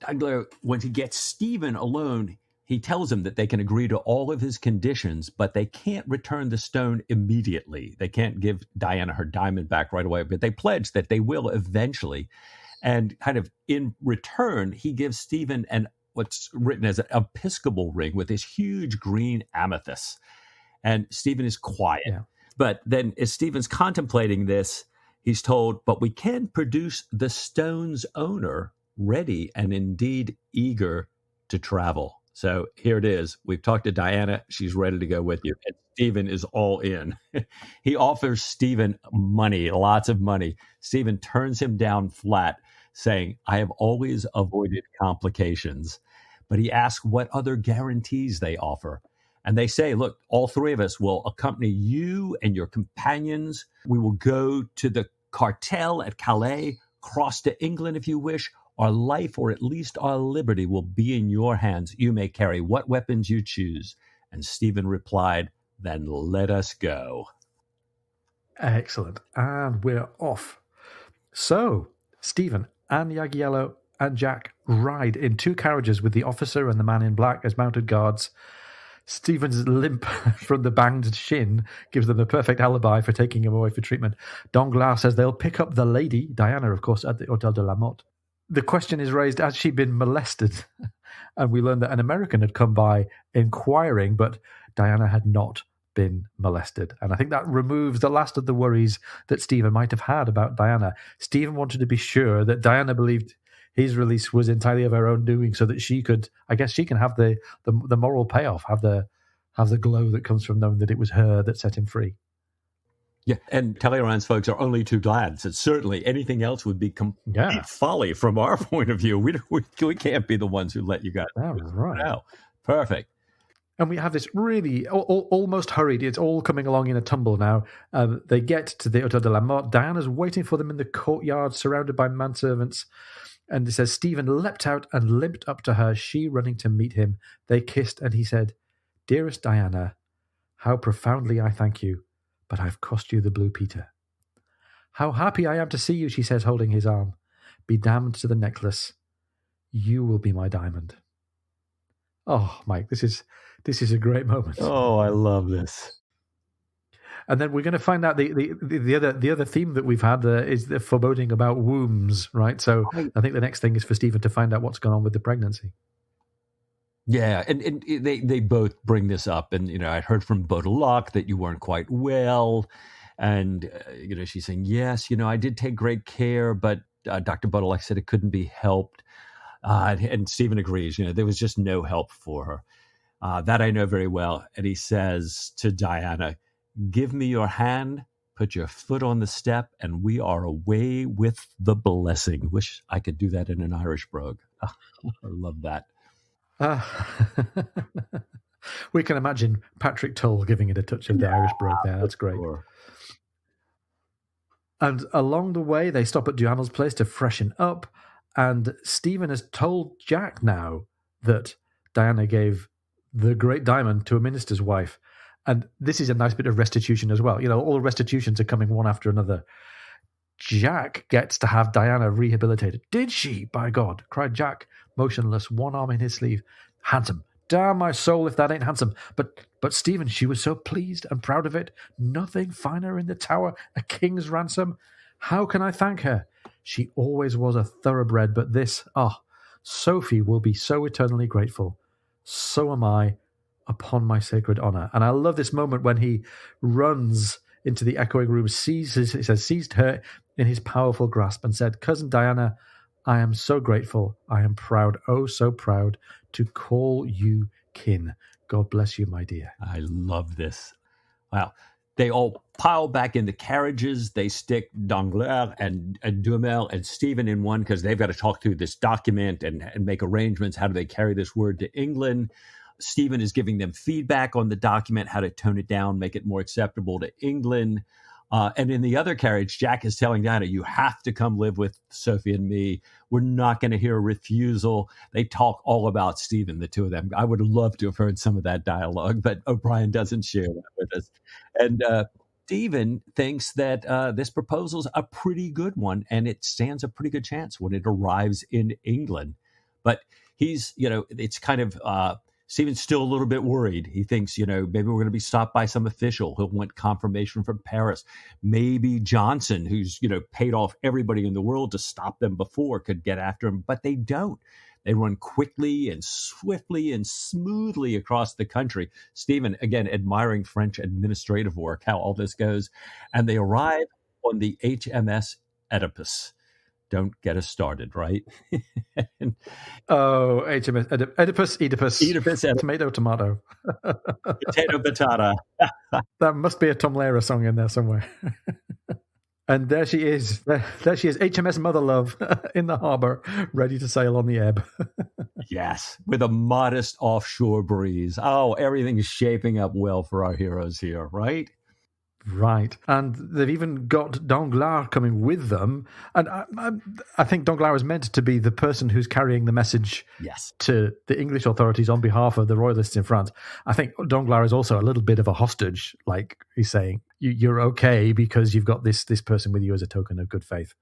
Danglars, when he gets Stephen alone, he tells him that they can agree to all of his conditions, but they can't return the stone immediately. They can't give Diana her diamond back right away, but they pledge that they will eventually. And kind of in return, he gives Stephen what's written as an episcopal ring with this huge green amethyst. And Stephen is quiet. Yeah. But then as Stephen's contemplating this, he's told, "But we can produce the stone's owner ready and indeed eager to travel." So here it is. We've talked to Diana. She's ready to go with you. And Stephen is all in. He offers Stephen money, lots of money. Stephen turns him down flat, saying, "I have always avoided complications." But he asks what other guarantees they offer. And they say, "Look, all three of us will accompany you and your companions. We will go to the cartel at Calais, cross to England if you wish. Our life, or at least our liberty, will be in your hands. You may carry what weapons you choose." And Stephen replied, "Then let us go." Excellent. And we're off. So, Stephen and Jagiello and Jack ride in two carriages with the officer and the man in black as mounted guards. Stephen's limp from the banged shin gives them a perfect alibi for taking him away for treatment. Danglars says they'll pick up the lady, Diana, of course, at the Hôtel de la Motte. The question is raised, has she been molested? And we learned that an American had come by inquiring, but Diana had not been molested. And I think that removes the last of the worries that Stephen might have had about Diana. Stephen wanted to be sure that Diana believed his release was entirely of her own doing, so that she could, I guess she can have the moral payoff, have the glow that comes from knowing that it was her that set him free. Yeah, and Talleyrand's folks are only too glad. So certainly anything else would be complete folly from our point of view. We can't be the ones who let you guys. That was right. No, perfect. And we have this really almost hurried. It's all coming along in a tumble now. They get to the Hôtel de la Motte. Diana's waiting for them in the courtyard, surrounded by manservants. And it says Stephen leapt out and limped up to her, she running to meet him. They kissed, and he said, "Dearest Diana, how profoundly I thank you, but I've cost you the Blue Peter." "How happy I am to see you," she says, holding his arm. "Be damned to the necklace. You will be my diamond." Oh, Mike, this is a great moment. Oh, I love this. And then we're going to find out the other theme that we've had is the foreboding about wombs, right? So I think the next thing is for Stephen to find out what's going on with the pregnancy. Yeah, and they both bring this up, and I heard from Baudelaire that you weren't quite well, and she's saying, "Yes, I did take great care, but Dr. Baudelaire said it couldn't be helped," and Stephen agrees. There was just no help for her. That I know very well. And he says to Diana, "Give me your hand, put your foot on the step, and we are away with the blessing." Wish I could do that in an Irish brogue. I love that. We can imagine Patrick Tull giving it a touch of the Irish brogue there. That's great. Sure. And along the way, they stop at Duhamel's place to freshen up. And Stephen has told Jack now that Diana gave the great diamond to a minister's wife. And this is a nice bit of restitution as well. All the restitutions are coming one after another. Jack gets to have Diana rehabilitated. Did she? By God, cried Jack, motionless, one arm in his sleeve. Handsome. Damn my soul if that ain't handsome. But Stephen, she was so pleased and proud of it. Nothing finer in the tower, a king's ransom. How can I thank her? She always was a thoroughbred, but this, Sophie will be so eternally grateful. So am I, upon my sacred honour. And I love this moment when he runs into the echoing room, seized her in his powerful grasp and said, Cousin Diana, I am so grateful. I am proud, oh so proud, to call you kin. God bless you, my dear. I love this. Wow. They all pile back in the carriages. They stick Danglars and Duhamel and Stephen in one because they've got to talk through this document and make arrangements. How do they carry this word to England? Stephen is giving them feedback on the document, how to tone it down, make it more acceptable to England. And in the other carriage, Jack is telling Diana, you have to come live with Sophie and me. We're not going to hear a refusal. They talk all about Stephen, the two of them. I would love to have heard some of that dialogue, but O'Brien doesn't share that with us. And Stephen thinks that this proposal's a pretty good one, and it stands a pretty good chance when it arrives in England. But he's, it's kind of... Stephen's still a little bit worried. He thinks, maybe we're going to be stopped by some official. He'll want confirmation from Paris. Maybe Johnson, who's, paid off everybody in the world to stop them before, could get after him. But they don't. They run quickly and swiftly and smoothly across the country. Stephen, again, admiring French administrative work, how all this goes. And they arrive on the HMS Oedipus. Don't get us started, right? HMS Oedipus. Oedipus. Tomato. Potato, batata. That must be a Tom Lehrer song in there somewhere. And there she is. There she is, HMS Mother Love in the harbour, ready to sail on the ebb. Yes, with a modest offshore breeze. Oh, everything is shaping up well for our heroes here, right? Right. And they've even got Danglars coming with them. And I think Danglars is meant to be the person who's carrying the message to the English authorities on behalf of the royalists in France. I think Danglars is also a little bit of a hostage. Like he's saying, you're okay because you've got this person with you as a token of good faith.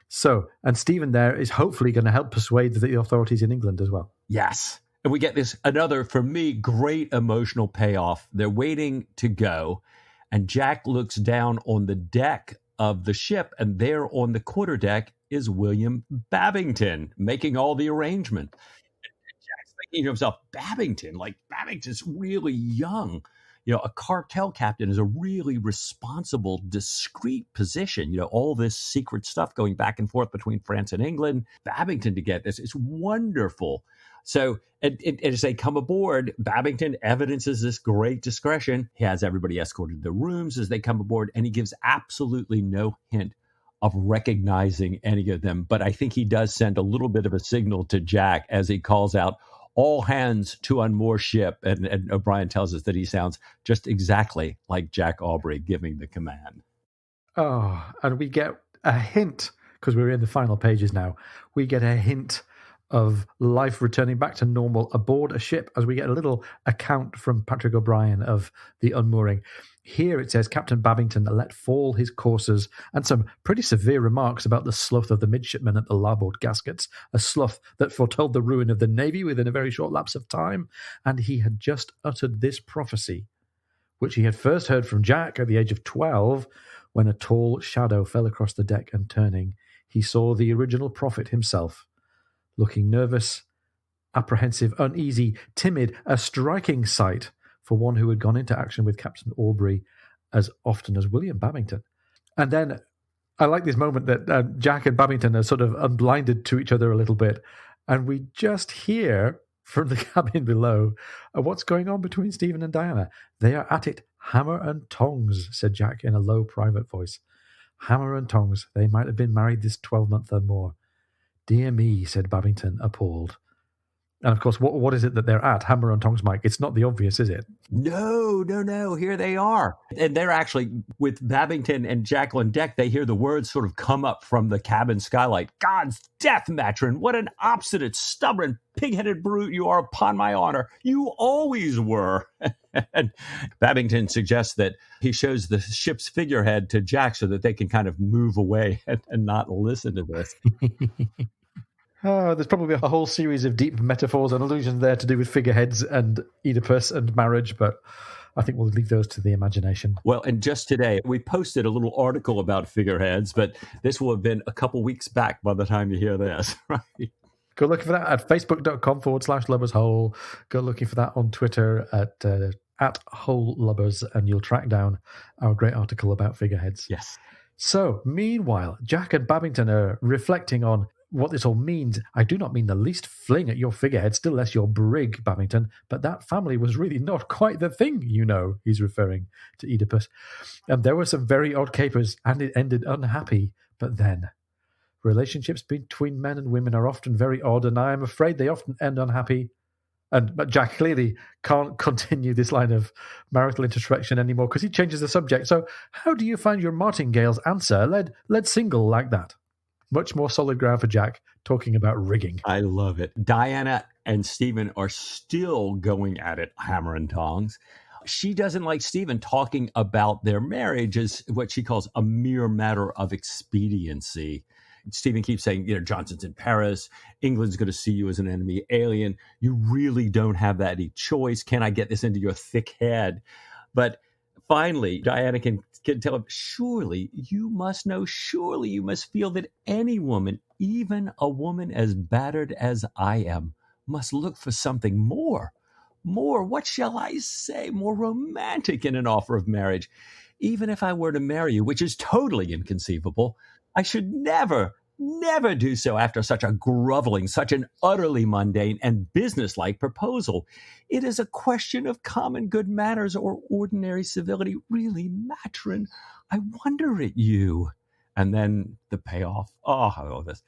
So, and Stephen there is hopefully going to help persuade the authorities in England as well. Yes. And we get this, another, for me, great emotional payoff. They're waiting to go. And Jack looks down on the deck of the ship, and there on the quarterdeck is William Babington making all the arrangement. And Jack's thinking to himself, Babington's really young. A cartel captain is a really responsible, discreet position. All this secret stuff going back and forth between France and England. Babington to get this, it's wonderful. So as they come aboard, Babington evidences this great discretion. He has everybody escorted to the rooms as they come aboard, and he gives absolutely no hint of recognizing any of them. But I think he does send a little bit of a signal to Jack as he calls out, all hands to unmoor ship. And O'Brien tells us that he sounds just exactly like Jack Aubrey giving the command. Oh, and we get a hint, because we're in the final pages now, we get a hint of life returning back to normal aboard a ship as we get a little account from Patrick O'Brien of the unmooring. Here it says Captain Babington let fall his coursers and some pretty severe remarks about the sloth of the midshipmen at the larboard gaskets, a sloth that foretold the ruin of the navy within a very short lapse of time, and he had just uttered this prophecy, which he had first heard from Jack at the age of 12, when a tall shadow fell across the deck, and turning, he saw the original prophet himself, looking nervous, apprehensive, uneasy, timid, a striking sight for one who had gone into action with Captain Aubrey as often as William Babington. And then I like this moment that Jack and Babington are sort of unblinded to each other a little bit, and we just hear from the cabin below what's going on between Stephen and Diana. They are at it, hammer and tongs, said Jack in a low, private voice. Hammer and tongs. They might have been married this 12-month or more. Dear me, said Babington, appalled. And of course, what is it that they're at? Hammer and tongs, Mike. It's not the obvious, is it? No. Here they are. And they're actually, with Babington and Jack on deck, they hear the words sort of come up from the cabin skylight. God's death, matron, what an obstinate, stubborn, pig-headed brute you are, upon my honor. You always were. And Babington suggests that he shows the ship's figurehead to Jack so that they can kind of move away and not listen to this. Oh, there's probably a whole series of deep metaphors and allusions there to do with figureheads and Oedipus and marriage, but I think we'll leave those to the imagination. Well, and just today, we posted a little article about figureheads, but this will have been a couple weeks back by the time you hear this, right? Go looking for that at facebook.com/lovershole. Go looking for that on Twitter at wholelubbers, and you'll track down our great article about figureheads. Yes. So, meanwhile, Jack and Babington are reflecting on what this all means. I do not mean the least fling at your figurehead, still less your brig, Babington, but that family was really not quite the thing, you know. He's referring to Oedipus. And there were some very odd capers, and it ended unhappy. But then, relationships between men and women are often very odd, and I am afraid they often end unhappy. But Jack clearly can't continue this line of marital introspection anymore because he changes the subject. So how do you find your martingale's answer led single like that? Much more solid ground for Jack, talking about rigging. I love it. Diana and Stephen are still going at it, hammer and tongs. She doesn't like Stephen talking about their marriage as what she calls a mere matter of expediency. Stephen keeps saying, Johnson's in Paris. England's going to see you as an enemy alien. You really don't have that choice. Can I get this into your thick head? But finally, Diana can tell him, surely you must know, surely you must feel that any woman, even a woman as battered as I am, must look for something more, what shall I say, more romantic in an offer of marriage. Even if I were to marry you, which is totally inconceivable, I should never do so after such a groveling, such an utterly mundane and businesslike proposal. It is a question of common good manners or ordinary civility. Really, matron, I wonder at you. And then the payoff. Oh, I love this.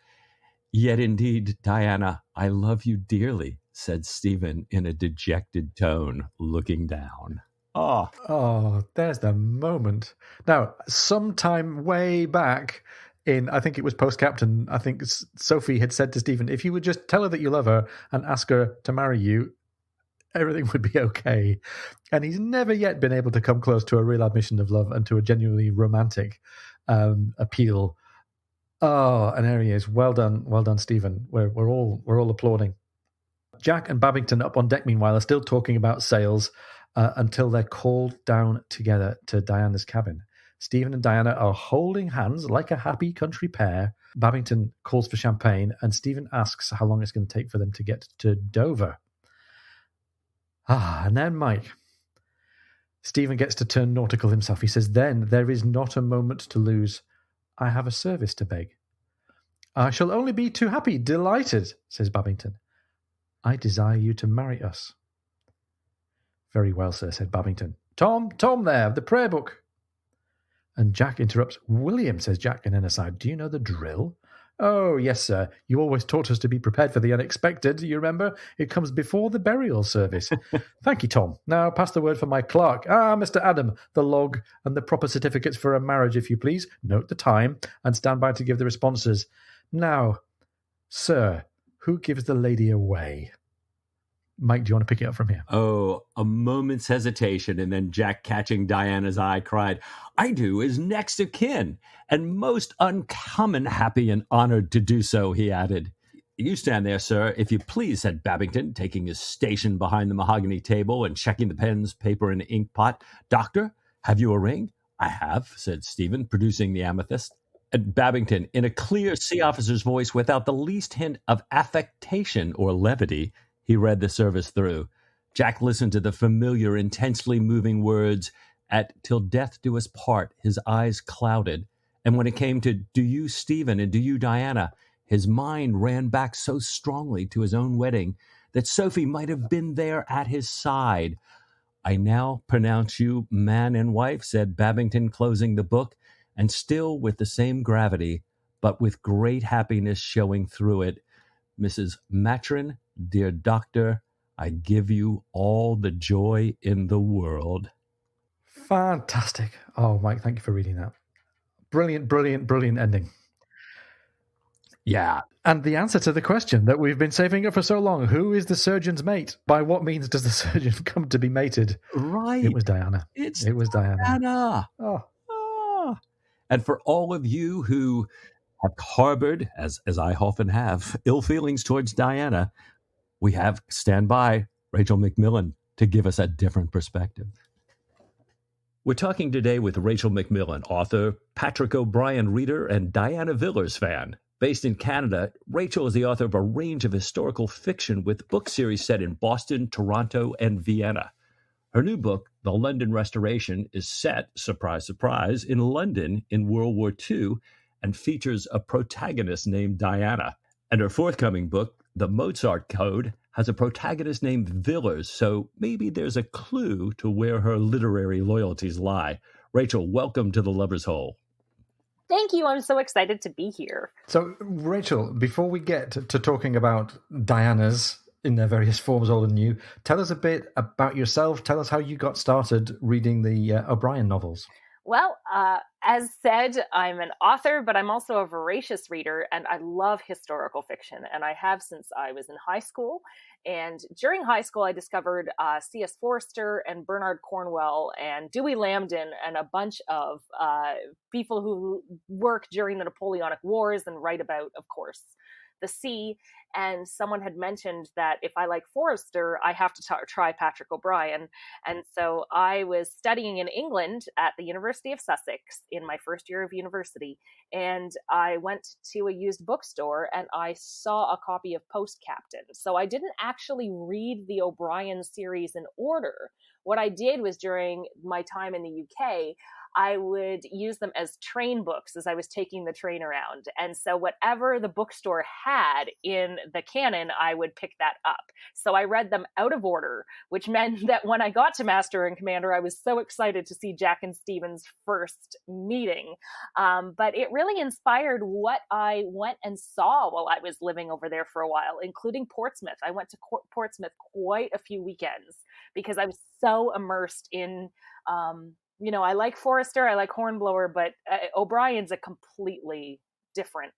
Yet indeed, Diana, I love you dearly, said Stephen in a dejected tone, looking down. Oh, there's the moment. Now, sometime way back I think it was post-captain, I think Sophie had said to Stephen, if you would just tell her that you love her and ask her to marry you, everything would be okay. And he's never yet been able to come close to a real admission of love and to a genuinely romantic appeal. Oh, and there he is. Well done, Stephen. We're all applauding. Jack and Babington up on deck, meanwhile, are still talking about sails until they're called down together to Diana's cabin. Stephen and Diana are holding hands like a happy country pair. Babington calls for champagne, and Stephen asks how long it's going to take for them to get to Dover. And then Mike. Stephen gets to turn nautical himself. He says, then there is not a moment to lose. I have a service to beg. I shall only be too happy, delighted, says Babington. I desire you to marry us. Very well, sir, said Babington. Tom there, the prayer book. And Jack interrupts. William, says Jack in an aside, do you know the drill? Oh, yes, sir. You always taught us to be prepared for the unexpected. You remember? It comes before the burial service. Thank you, Tom. Now pass the word for my clerk. Mr. Adam, the log and the proper certificates for a marriage, if you please. Note the time and stand by to give the responses. Now, sir, who gives the lady away? Mike, do you want to pick it up from here? Oh, a moment's hesitation, and then Jack, catching Diana's eye, cried, I do, is next of kin, and most uncommon happy and honored to do so, he added. You stand there, sir, if you please, said Babington, taking his station behind the mahogany table and checking the pens, paper, and ink pot. Doctor, have you a ring? I have, said Stephen, producing the amethyst. And Babington, in a clear sea officer's voice, without the least hint of affectation or levity, he read the service through. Jack listened to the familiar, intensely moving words, at till death do us part, his eyes clouded. And when it came to do you, Stephen, and do you, Diana, his mind ran back so strongly to his own wedding that Sophie might have been there at his side. I now pronounce you man and wife, said Babington, closing the book, and still with the same gravity, but with great happiness showing through it. Mrs. Matron, dear doctor, I give you all the joy in the world. Fantastic. Oh, Mike, thank you for reading that. Brilliant ending. Yeah. And the answer to the question that we've been saving up for so long, who is the surgeon's mate? By what means does the surgeon come to be mated? Right. It was Diana. It was Diana. Oh. Ah. And for all of you who have harbored, as I often have, ill feelings towards Diana, we have standby Rachel McMillan to give us a different perspective. We're talking today with Rachel McMillan, author, Patrick O'Brian reader, and Diana Villiers fan. Based in Canada, Rachel is the author of a range of historical fiction with book series set in Boston, Toronto, and Vienna. Her new book, The London Restoration, is set, surprise, surprise, in London in World War II and features a protagonist named Diana. And her forthcoming book, The Mozart Code, has a protagonist named Villiers, so maybe there's a clue to where her literary loyalties lie. Rachel, welcome to The Lover's Hole. Thank you. I'm so excited to be here. So, Rachel, before we get to talking about Diana's in their various forms, old and new, tell us a bit about yourself. Tell us how you got started reading the O'Brian novels. Well, as said, I'm an author, but I'm also a voracious reader, and I love historical fiction, and I have since I was in high school. And during high school, I discovered C.S. Forster and Bernard Cornwell and Dewey Lambden and a bunch of people who work during the Napoleonic Wars and write about, of course, the sea. And someone had mentioned that if I like Forster, I have to try Patrick O'Brian. And so I was studying in England at the University of Sussex in my first year of university. And I went to a used bookstore and I saw a copy of Post Captain. So I didn't actually read the O'Brian series in order. What I did was during my time in the UK, I would use them as train books as I was taking the train around. And so whatever the bookstore had in the canon, I would pick that up. So I read them out of order, which meant that when I got to Master and Commander, I was so excited to see Jack and Stephen's first meeting. But it really inspired what I went and saw while I was living over there for a while, including Portsmouth. I went to Portsmouth quite a few weekends because I was so immersed in I like Forster, I like Hornblower, but O'Brien's a completely different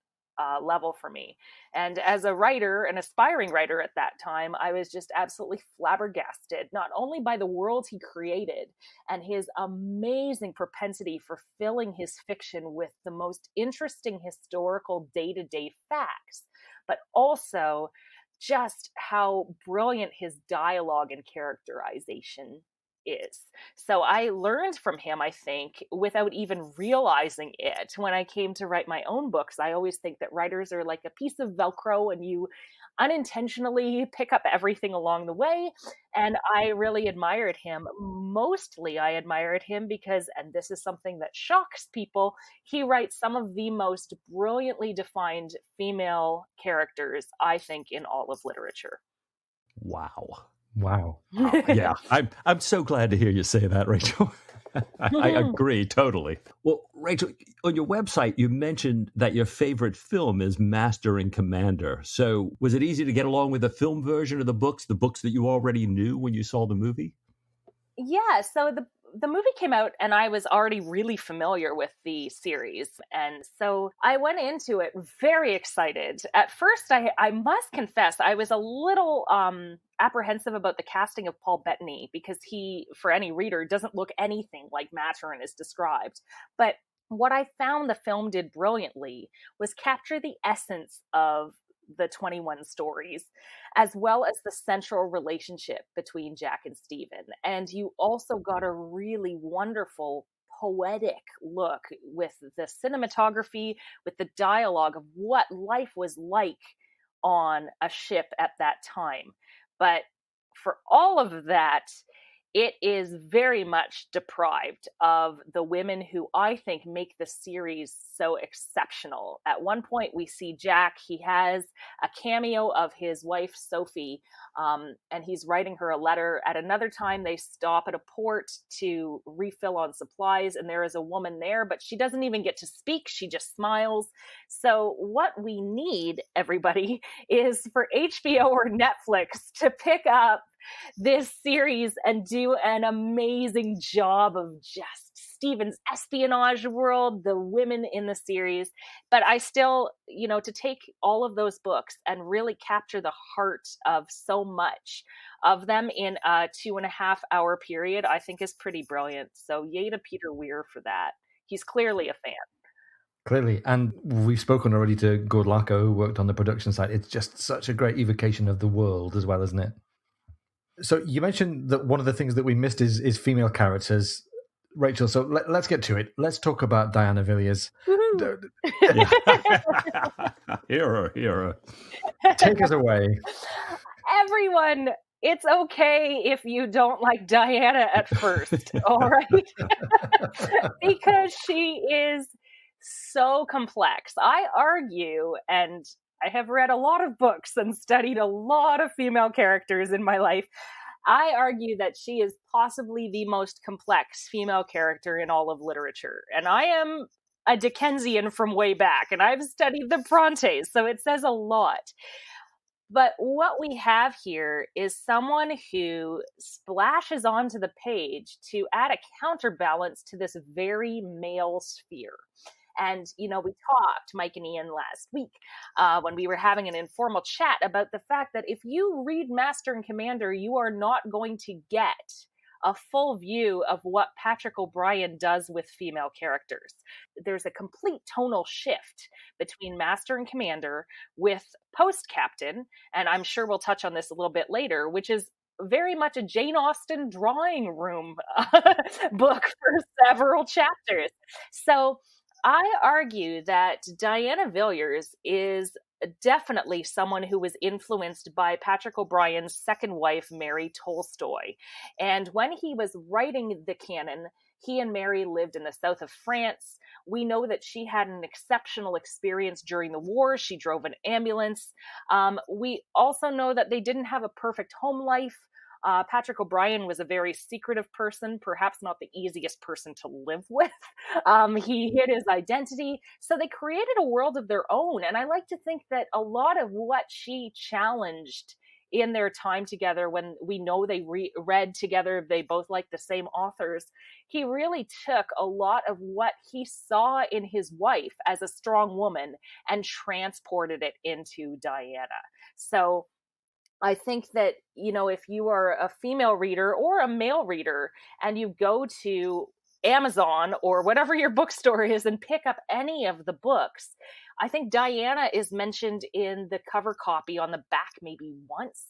level for me. And as a writer, an aspiring writer at that time, I was just absolutely flabbergasted, not only by the world he created and his amazing propensity for filling his fiction with the most interesting historical day-to-day facts, but also just how brilliant his dialogue and characterization is. So I learned from him, I think, without even realizing it. When I came to write my own books, I always think that writers are like a piece of Velcro and you unintentionally pick up everything along the way. And I really admired him. Mostly I admired him because, and this is something that shocks people, he writes some of the most brilliantly defined female characters, I think, in all of literature. Wow. Yeah, I'm so glad to hear you say that, Rachel. I agree totally. Well, Rachel, on your website, you mentioned that your favorite film is Master and Commander. So was it easy to get along with the film version of the books that you already knew when you saw the movie? Yeah, so the movie came out and I was already really familiar with the series. And so I went into it very excited. At first, I must confess, I was a little apprehensive about the casting of Paul Bettany because he, for any reader, doesn't look anything like Maturin is described. But what I found the film did brilliantly was capture the essence of the 21 stories, as well as the central relationship between Jack and Stephen. And you also got a really wonderful poetic look with the cinematography, with the dialogue of what life was like on a ship at that time. But for all of that, it is very much deprived of the women who I think make the series so exceptional. At one point, we see Jack. He has a cameo of his wife, Sophie, and he's writing her a letter. At another time, they stop at a port to refill on supplies, and there is a woman there, but she doesn't even get to speak. She just smiles. So what we need, everybody, is for HBO or Netflix to pick up this series and do an amazing job of just Stephen's espionage world, the women in the series. But I still, to take all of those books and really capture the heart of so much of them in a 2.5-hour period, I think is pretty brilliant. So yay to Peter Weir for that. He's clearly a fan. Clearly. And we've spoken already to Gord Lacko, who worked on the production side. It's just such a great evocation of the world as well, isn't it? So you mentioned that one of the things that we missed is female characters. Rachel, so let's get to it. Let's talk about Diana Villiers. Hero. Take us away. Everyone, it's okay if you don't like Diana at first, all right? Because she is so complex. I argue, and I have read a lot of books and studied a lot of female characters in my life. I argue that she is possibly the most complex female character in all of literature. And I am a Dickensian from way back, and I've studied the Brontes, so it says a lot. But what we have here is someone who splashes onto the page to add a counterbalance to this very male sphere. And, we talked, Mike and Ian, last week when we were having an informal chat about the fact that if you read Master and Commander, you are not going to get a full view of what Patrick O'Brian does with female characters. There's a complete tonal shift between Master and Commander with Post Captain, and I'm sure we'll touch on this a little bit later, which is very much a Jane Austen drawing room book for several chapters. So I argue that Diana Villiers is definitely someone who was influenced by Patrick O'Brian's second wife, Mary Tolstoy. And when he was writing the canon, he and Mary lived in the south of France. We know that she had an exceptional experience during the war. She drove an ambulance. We also know that they didn't have a perfect home life. Patrick O'Brian was a very secretive person, perhaps not the easiest person to live with. He hid his identity. So they created a world of their own. And I like to think that a lot of what she challenged in their time together, when we know they read together, they both liked the same authors, he really took a lot of what he saw in his wife as a strong woman and transported it into Diana. So I think that, if you are a female reader or a male reader and you go to Amazon or whatever your bookstore is and pick up any of the books, I think Diana is mentioned in the cover copy on the back maybe once.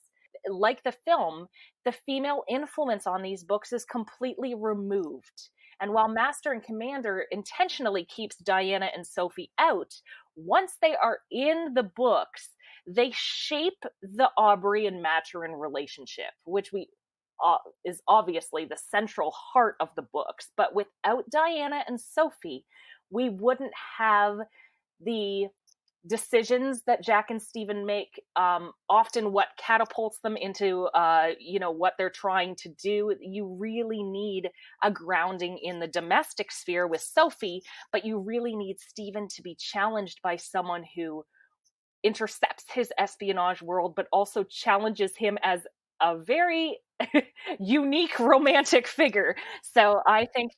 Like the film, the female influence on these books is completely removed. And while Master and Commander intentionally keeps Diana and Sophie out, once they are in the books, they shape the Aubrey and Maturin relationship, which is obviously the central heart of the books. But without Diana and Sophie, we wouldn't have the decisions that Jack and Stephen make, often what catapults them into, what they're trying to do. You really need a grounding in the domestic sphere with Sophie, but you really need Stephen to be challenged by someone who intercepts his espionage world, but also challenges him as a very unique romantic figure. So I think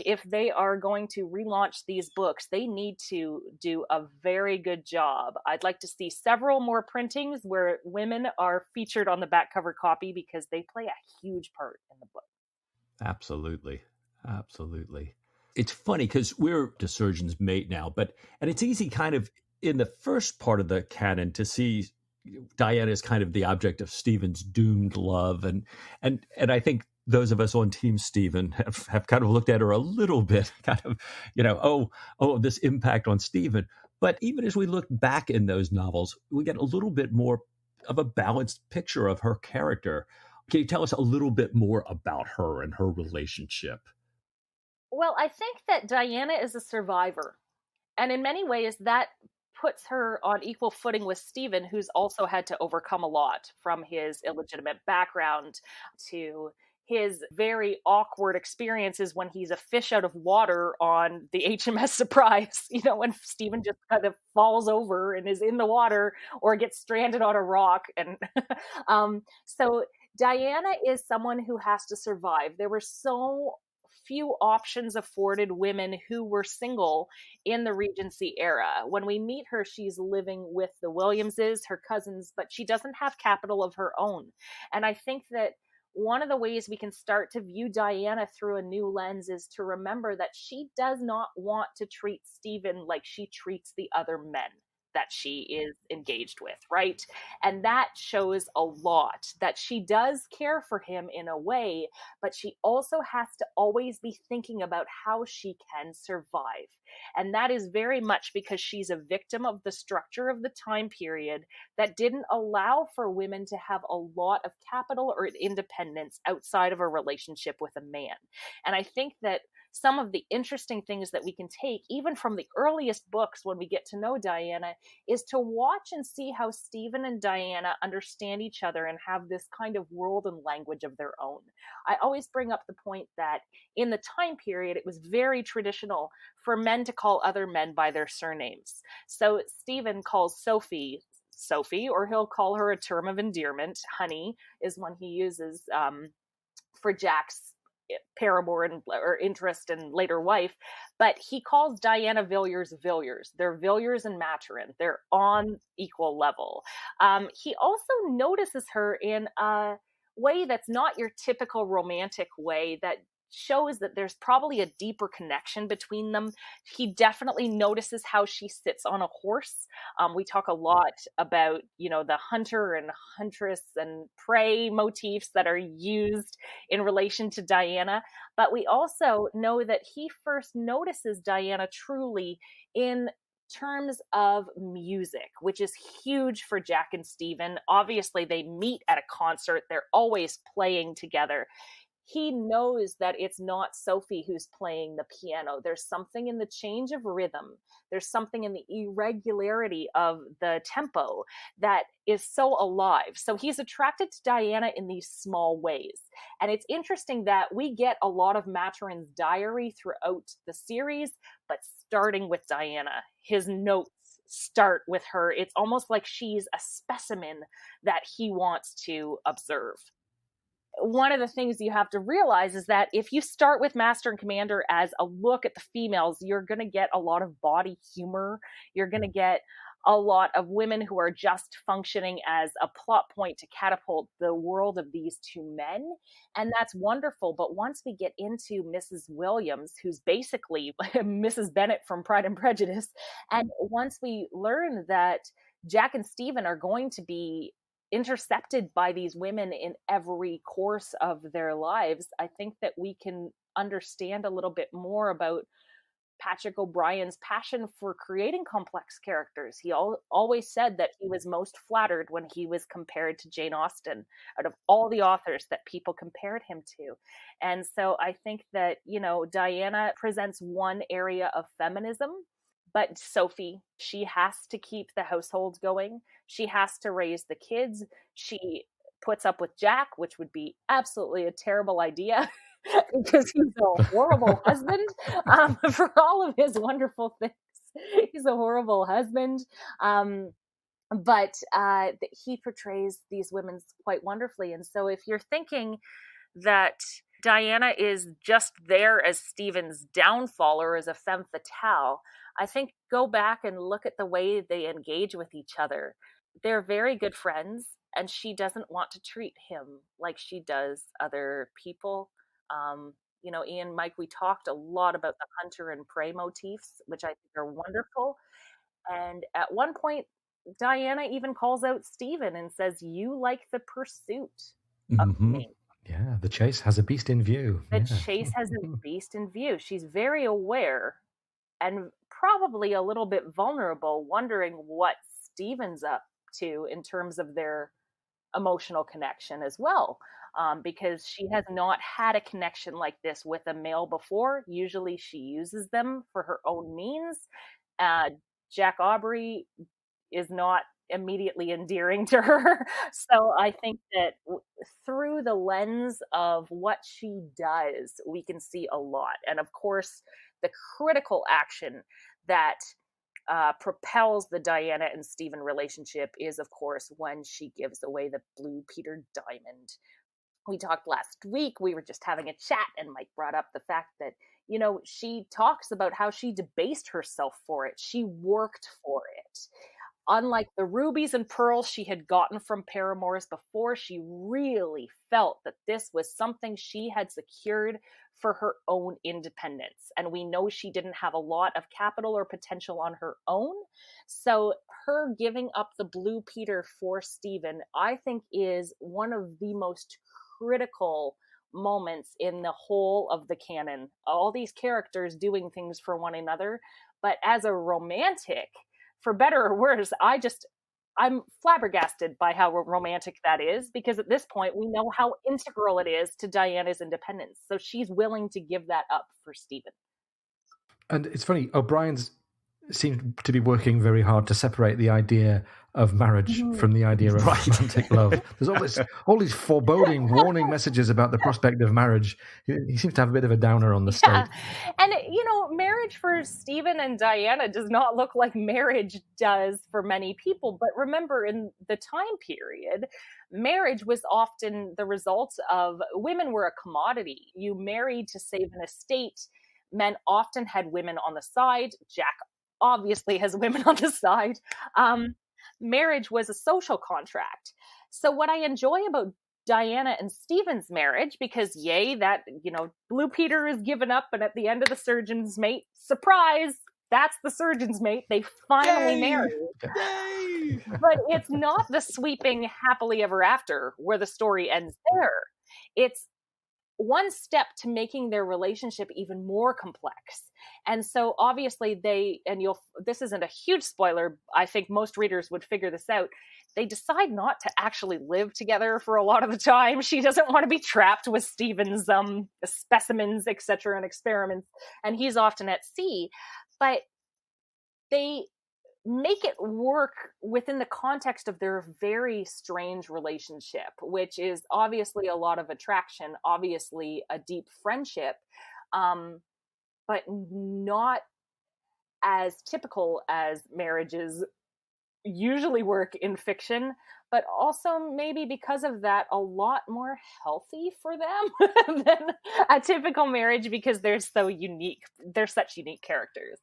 if they are going to relaunch these books, they need to do a very good job. I'd like to see several more printings where women are featured on the back cover copy because they play a huge part in the book. Absolutely. It's funny because we're to Surgeon's Mate now, and it's easy kind of in the first part of the canon to see Diana as kind of the object of Stephen's doomed love. And I think those of us on Team Stephen have kind of looked at her a little bit, kind of, this impact on Stephen. But even as we look back in those novels, we get a little bit more of a balanced picture of her character. Can you tell us a little bit more about her and her relationship? Well, I think that Diana is a survivor. And in many ways, that puts her on equal footing with Stephen, who's also had to overcome a lot, from his illegitimate background to his very awkward experiences when he's a fish out of water on the HMS Surprise, when Stephen just kind of falls over and is in the water or gets stranded on a rock. And so Diana is someone who has to survive. There were so few options afforded women who were single in the Regency era. When we meet her, she's living with the Williamses, her cousins, but she doesn't have capital of her own. And I think that one of the ways we can start to view Diana through a new lens is to remember that she does not want to treat Stephen like she treats the other men that she is engaged with, right? And that shows a lot, that she does care for him in a way, but she also has to always be thinking about how she can survive. And that is very much because she's a victim of the structure of the time period that didn't allow for women to have a lot of capital or independence outside of a relationship with a man. And I think that some of the interesting things that we can take, even from the earliest books when we get to know Diana, is to watch and see how Stephen and Diana understand each other and have this kind of world and language of their own. I always bring up the point that in the time period, it was very traditional for men to call other men by their surnames. So Stephen calls Sophie, or he'll call her a term of endearment. Honey is one he uses for Jack's paramour or interest and later wife, but he calls Diana Villiers. They're Villiers and Maturin. They're on equal level. He also notices her in a way that's not your typical romantic way, that shows that there's probably a deeper connection between them. He definitely notices how she sits on a horse. We talk a lot about, the hunter and huntress and prey motifs that are used in relation to Diana. But we also know that he first notices Diana truly in terms of music, which is huge for Jack and Stephen. Obviously, they meet at a concert. They're always playing together. He knows that it's not Sophie who's playing the piano. There's something in the change of rhythm. There's something in the irregularity of the tempo that is so alive. So he's attracted to Diana in these small ways. And it's interesting that we get a lot of Maturin's diary throughout the series, but starting with Diana. His notes start with her. It's almost like she's a specimen that he wants to observe. One of the things you have to realize is that if you start with Master and Commander as a look at the females, you're going to get a lot of body humor. You're going to get a lot of women who are just functioning as a plot point to catapult the world of these two men. And that's wonderful. But once we get into Mrs. Williams, who's basically Mrs. Bennet from Pride and Prejudice, and once we learn that Jack and Stephen are going to be intercepted by these women in every course of their lives, I think that we can understand a little bit more about Patrick O'Brien's passion for creating complex characters. He always said that he was most flattered when he was compared to Jane Austen out of all the authors that people compared him to. And so I think that, Diana presents one area of feminism. But Sophie, she has to keep the household going. She has to raise the kids. She puts up with Jack, which would be absolutely a terrible idea because he's a horrible husband for all of his wonderful things. He's a horrible husband. But he portrays these women quite wonderfully. And so if you're thinking that Diana is just there as Stephen's downfall or as a femme fatale, I think go back and look at the way they engage with each other. They're very good friends, and she doesn't want to treat him like she does other people. Ian, Mike, we talked a lot about the hunter and prey motifs, which I think are wonderful. And at one point, Diana even calls out Stephen and says, "You like the pursuit of me." Yeah, the chase has a beast in view. The chase has a beast in view. She's very aware and probably a little bit vulnerable, wondering what Stephen's up to in terms of their emotional connection as well. Because she has not had a connection like this with a male before. Usually she uses them for her own means. Jack Aubrey is not immediately endearing to her. So I think that through the lens of what she does, we can see a lot. And of course, the critical action that propels the Diana and Stephen relationship is, of course, when she gives away the blue Peter diamond. We talked last week, we were just having a chat, and Mike brought up the fact that, she talks about how she debased herself for it. She worked for it. Unlike the rubies and pearls she had gotten from paramours before, she really felt that this was something she had secured for her own independence. And we know she didn't have a lot of capital or potential on her own. So her giving up the Blue Peter for Stephen, I think, is one of the most critical moments in the whole of the canon. All these characters doing things for one another, but as a romantic, for better or worse, I'm flabbergasted by how romantic that is, because at this point we know how integral it is to Diana's independence. So she's willing to give that up for Stephen. And it's funny, O'Brien's seems to be working very hard to separate the idea of marriage from the idea of romantic love. There's all these foreboding, warning messages about the prospect of marriage. He seems to have a bit of a downer on the state. And, marriage for Stephen and Diana does not look like marriage does for many people. But remember, in the time period, marriage was often the result of women were a commodity. You married to save an estate. Men often had women on the side. Jack obviously has women on the side. Marriage was a social contract. So what I enjoy about Diana and Stephen's marriage, because that, Blue Peter is given up, and at the end of the surgeon's mate, surprise, that's the surgeon's mate. They finally marry. Yay! But it's not the sweeping happily ever after where the story ends there. It's one step to making their relationship even more complex. And so obviously this isn't a huge spoiler. I think most readers would figure this out. They decide not to actually live together for a lot of the time. She doesn't want to be trapped with Stephen's specimens, etc., and experiments. And he's often at sea. But they make it work within the context of their very strange relationship, which is obviously a lot of attraction, obviously a deep friendship, but not as typical as marriages usually work in fiction, but also maybe because of that a lot more healthy for them than a typical marriage, because they're so unique. They're such unique characters.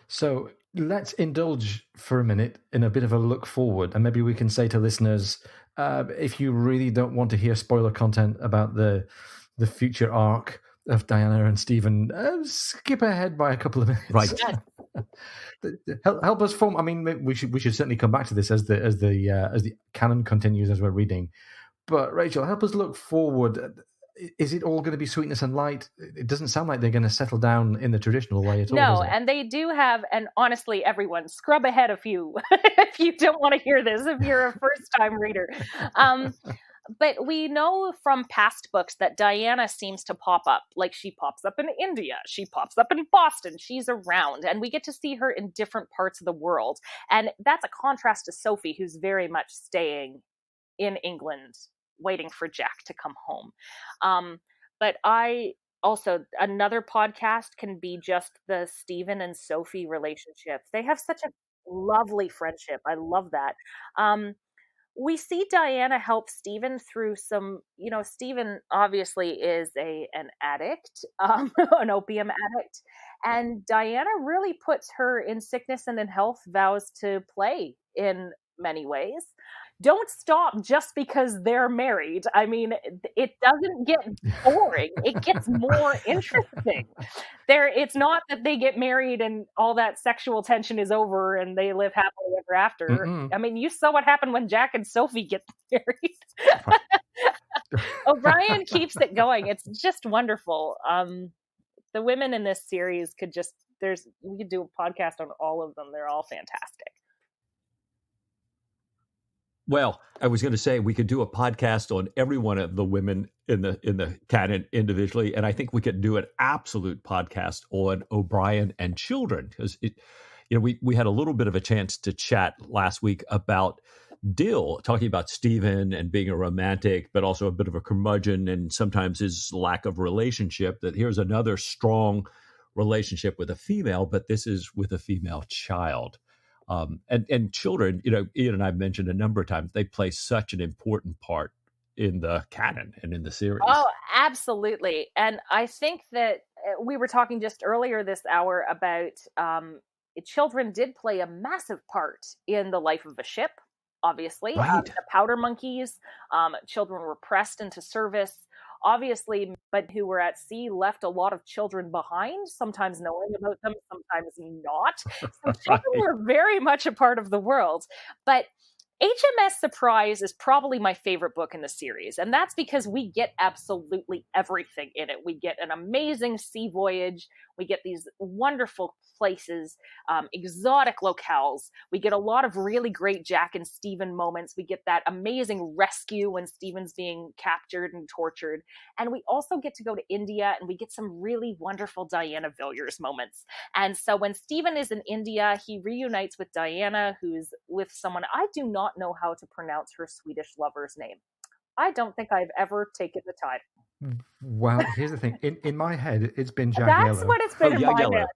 So let's indulge for a minute in a bit of a look forward, and maybe we can say to listeners, if you really don't want to hear spoiler content about the future arc of Diana and Stephen, skip ahead by a couple of minutes. Right. Help us form. I mean, we should certainly come back to this as the canon continues as we're reading. But Rachel, help us look forward. Is it all going to be sweetness and light? It doesn't sound like they're going to settle down in the traditional way at all. No, and they do have, and honestly, everyone, scrub ahead if you don't want to hear this, if you're a first-time reader. But we know from past books that Diana seems to pop up. Like, she pops up in India, she pops up in Boston, she's around, and we get to see her in different parts of the world. And that's a contrast to Sophie, who's very much staying in England, waiting for Jack to come home. But I also, another podcast can be just the Stephen and Sophie relationship. They have such a lovely friendship. I love that. We see Diana help Stephen through some, Stephen obviously is an addict, an opium addict, and Diana really puts her in sickness and in health vows to play in many ways. Don't stop just because they're married. I mean, it doesn't get boring. It gets more interesting. It's not that they get married and all that sexual tension is over and they live happily ever after. Mm-mm. I mean, you saw what happened when Jack and Sophie get married. O'Brien keeps it going. It's just wonderful. The women in this series we could do a podcast on all of them. They're all fantastic. Well, I was going to say we could do a podcast on every one of the women in the canon individually, and I think we could do an absolute podcast on O'Brien and children, because we had a little bit of a chance to chat last week about Dill, talking about Stephen and being a romantic, but also a bit of a curmudgeon, and sometimes his lack of relationship. That here's another strong relationship with a female, but this is with a female child. And children, Ian and I have mentioned a number of times, they play such an important part in the canon and in the series. Oh, absolutely. And I think that we were talking just earlier this hour about children did play a massive part in the life of a ship, obviously. Right. The powder monkeys, children were pressed into service, obviously, but who were at sea left a lot of children behind, sometimes knowing about them, sometimes not. So children were very much a part of the world. But HMS Surprise is probably my favorite book in the series, and that's because we get absolutely everything in it. We get an amazing sea voyage, we get these wonderful places, exotic locales, we get a lot of really great Jack and Stephen moments, we get that amazing rescue when Stephen's being captured and tortured, and we also get to go to India, and we get some really wonderful Diana Villiers moments. And so when Stephen is in India, he reunites with Diana, who's with someone, I do not know how to pronounce her Swedish lover's name. I don't think I've ever taken the time. Well, here's the thing. In my head, it's been Jagiello. That's what it's been in my head.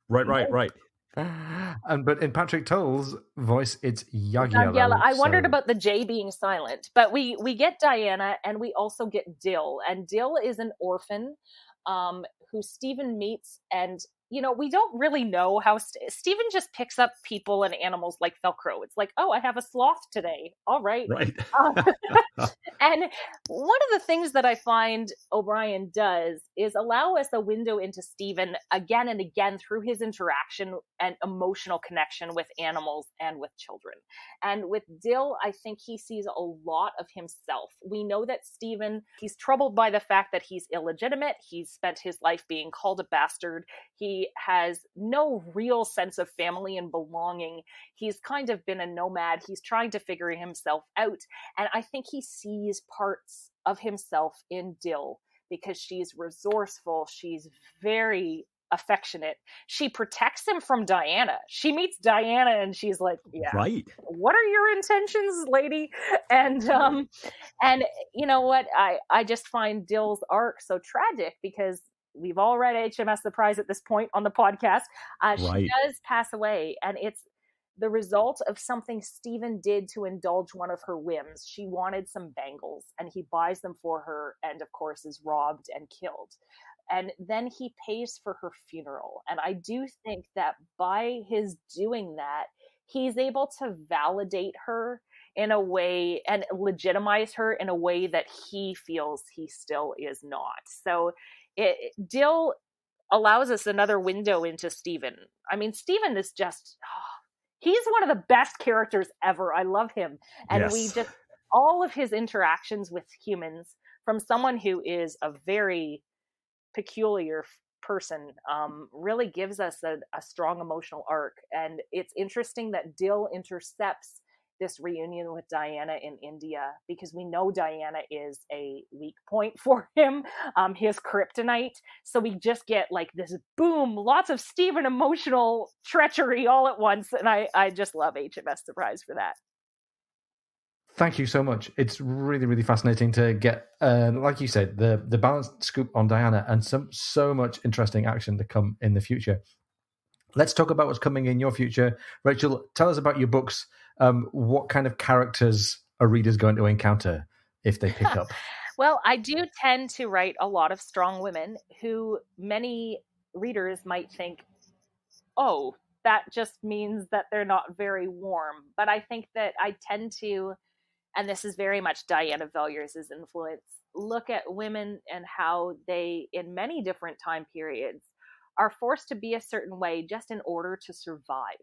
Right. But in Patrick Toll's voice, it's Jagiello. I wondered about the J being silent, but we get Diana, and we also get Dill, and Dill is an orphan who Stephen meets, and we don't really know how Stephen just picks up people and animals like Velcro. It's like, oh, I have a sloth today. All right. And one of the things that I find O'Brien does is allow us a window into Stephen again and again through his interaction and emotional connection with animals and with children. And with Dill, I think he sees a lot of himself. We know that Stephen, he's troubled by the fact that he's illegitimate. He's spent his life being called a bastard. He has no real sense of family and belonging. He's kind of been a nomad. He's trying to figure himself out. And I think he sees parts of himself in Dill because she's resourceful. She's very affectionate. She protects him from Diana. She meets Diana and she's like, yeah, right. What are your intentions, lady? And you know what? I just find Dill's arc so tragic because we've all read HMS Surprise at this point on the podcast. She does pass away, and it's the result of something Stephen did to indulge one of her whims. She wanted some bangles, and he buys them for her, and of course is robbed and killed. And then he pays for her funeral. And I do think that by his doing that, he's able to validate her in a way and legitimize her in a way that he feels he still is not. So Dill allows us another window into Stephen. I mean, Stephen is just, he's one of the best characters ever. I love him. And we just, all of his interactions with humans, from someone who is a very peculiar person, really gives us a strong emotional arc. And it's interesting that Dill intercepts this reunion with Diana in India because we know Diana is a weak point for him, his kryptonite. So we just get like this boom, lots of Stephen emotional treachery all at once. And I just love HMS Surprise for that. Thank you so much. It's really, really fascinating to get, like you said, the balanced scoop on Diana and so much interesting action to come in the future. Let's talk about what's coming in your future. Rachel, tell us about your books. What kind of characters are readers going to encounter if they pick up? Well, I do tend to write a lot of strong women who many readers might think, oh, that just means that they're not very warm. But I think that I tend to, and this is very much Diana Villiers' influence, look at women and how they, in many different time periods, are forced to be a certain way just in order to survive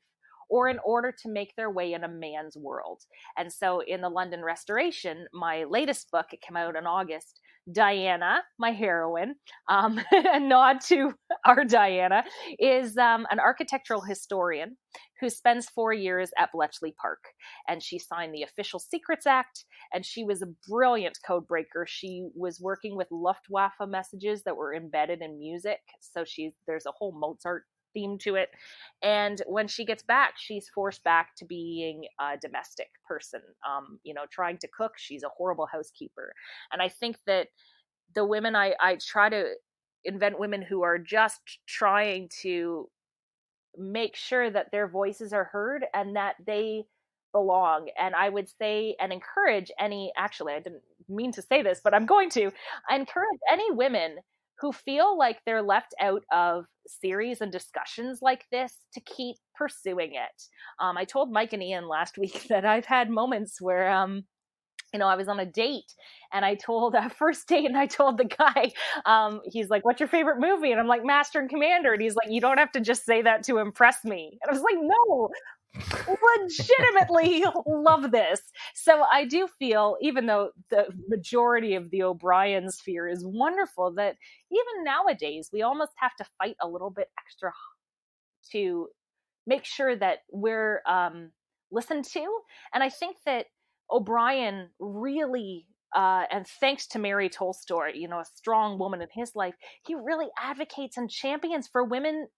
or in order to make their way in a man's world. And so in the London Restoration, my latest book, it came out in August, Diana, my heroine, a nod to our Diana, is an architectural historian who spends 4 years at Bletchley Park. And she signed the Official Secrets Act, and she was a brilliant code breaker. She was working with Luftwaffe messages that were embedded in music. So there's a whole Mozart theme to it. And when she gets back, she's forced back to being a domestic person, trying to cook. She's a horrible housekeeper. And I think that the women, I try to invent women who are just trying to make sure that their voices are heard and that they belong. And I would say and encourage actually, I didn't mean to say this, but I'm going to. I encourage any women who feel like they're left out of series and discussions like this to keep pursuing it. I told Mike and Ian last week that I've had moments where, I was on a date and I told first date and I told the guy, he's like, what's your favorite movie? And I'm like, Master and Commander. And he's like, you don't have to just say that to impress me. And I was like, no, legitimately love this. So I do feel, even though the majority of the O'Brien sphere is wonderful, that even nowadays we almost have to fight a little bit extra to make sure that we're listened to. And I think that O'Brien really, and thanks to Mary Tolstoy, a strong woman in his life, he really advocates and champions for women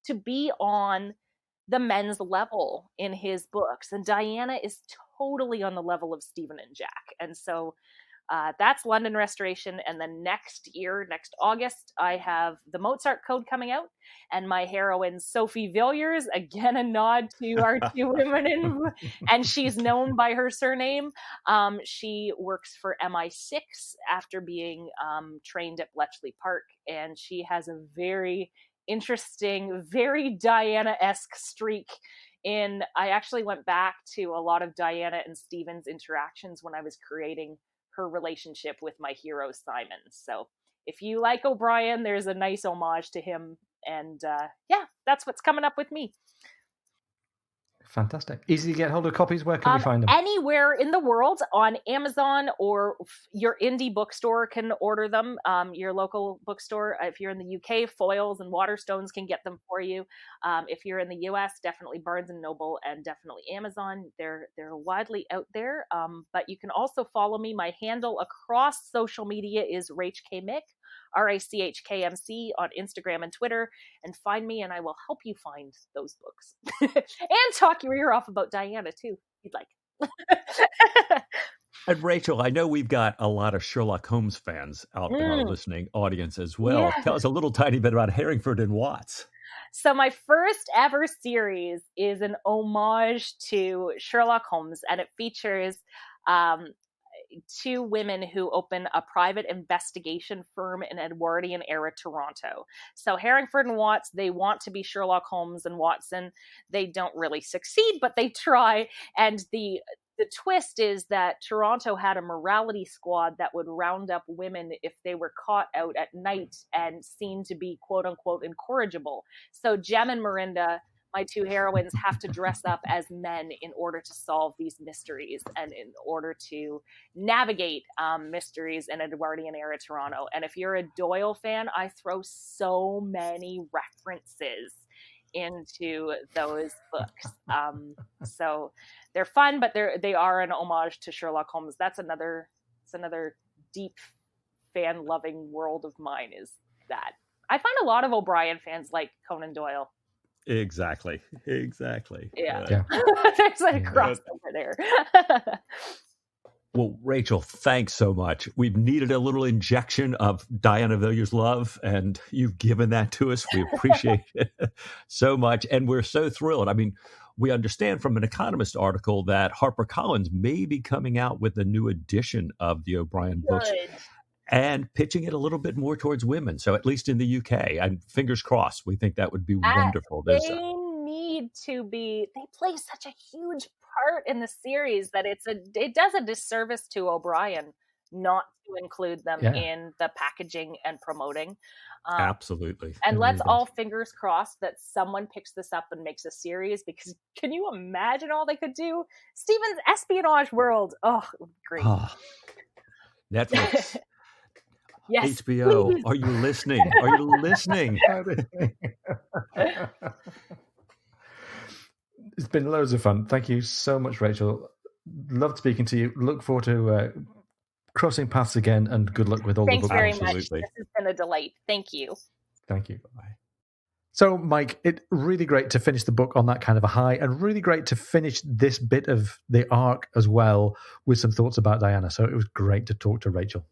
to be on the men's level in his books. And Diana is totally on the level of Stephen and Jack. And so that's London Restoration. And then next August, I have the Mozart Code coming out, and my heroine, Sophie Villiers, again, a nod to our two women, and she's known by her surname. She works for MI6 after being trained at Bletchley Park, and she has a very interesting, very Diana-esque streak. I actually went back to a lot of Diana and Stephen's interactions when I was creating her relationship with my hero Simon. So if you like O'Brien, there's a nice homage to him. And that's what's coming up with me. Fantastic. Easy to get hold of copies. Where can we find them? Anywhere in the world, on Amazon, or your indie bookstore can order them. Your local bookstore, if you're in the UK, Foyles and Waterstones can get them for you. If you're in the US, definitely Barnes & Noble and definitely Amazon. They're widely out there. But you can also follow me. My handle across social media is Rach K. Mick, RACHKMC on Instagram and Twitter, and find me and I will help you find those books and talk your ear off about Diana too, if you'd like. And Rachel, I know we've got a lot of Sherlock Holmes fans out in our listening audience as well. Yeah. Tell us a little tiny bit about Herringford and Watts. So my first ever series is an homage to Sherlock Holmes, and it features two women who open a private investigation firm in Edwardian era Toronto. So Herringford and Watts, they want to be Sherlock Holmes and Watson. They don't really succeed, but they try. And the twist is that Toronto had a morality squad that would round up women if they were caught out at night and seen to be quote unquote incorrigible. So Jem and Marinda, my two heroines, have to dress up as men in order to solve these mysteries and in order to navigate mysteries in Edwardian era Toronto. And if you're a Doyle fan, I throw so many references into those books. So they're fun, but they are an homage to Sherlock Holmes. It's another deep fan loving world of mine, is that I find a lot of O'Brien fans like Conan Doyle. Exactly. Yeah. There's a crossover there. Well, Rachel, thanks so much. We've needed a little injection of Diana Villiers love, and you've given that to us. We appreciate it so much, and we're so thrilled. I mean, we understand from an Economist article that HarperCollins may be coming out with a new edition of the O'Brien books and pitching it a little bit more towards women. So at least in the UK, and fingers crossed, we think that would be wonderful. They need to be. They play such a huge part in the series that it does a disservice to O'Brien not to include them in the packaging and promoting. Absolutely. And let's all fingers crossed that someone picks this up and makes a series, because can you imagine all they could do? Stephen's espionage world. Oh, great. Netflix. Yes, HBO, please. Are you listening? Are you listening? It's been loads of fun. Thank you so much, Rachel. Loved speaking to you. Look forward to crossing paths again, and good luck with all the books. Thanks very much. This has been a delight. Thank you. Thank you. Bye. So, Mike, it's really great to finish the book on that kind of a high, and really great to finish this bit of the arc as well with some thoughts about Diana. So it was great to talk to Rachel.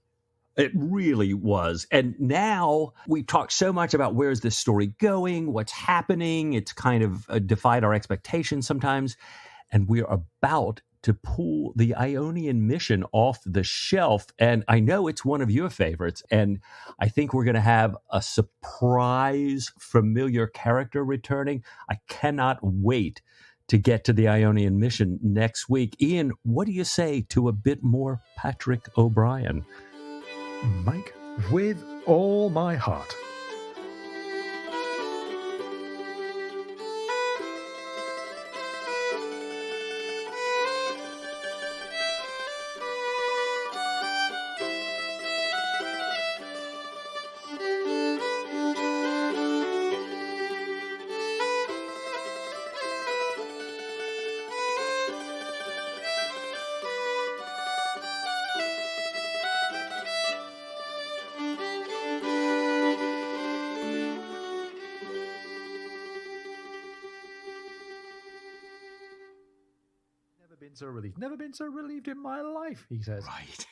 It really was. And now we've talked so much about where's this story going, what's happening. It's kind of defied our expectations sometimes. and we're about to pull the Ionian mission off the shelf. And I know it's one of your favorites, and I think we're going to have a surprise familiar character returning. I cannot wait to get to the Ionian mission next week. Ian, what do you say to a bit more Patrick O'Brien? Mike, with all my heart. Never been so relieved in my life, he says. Right.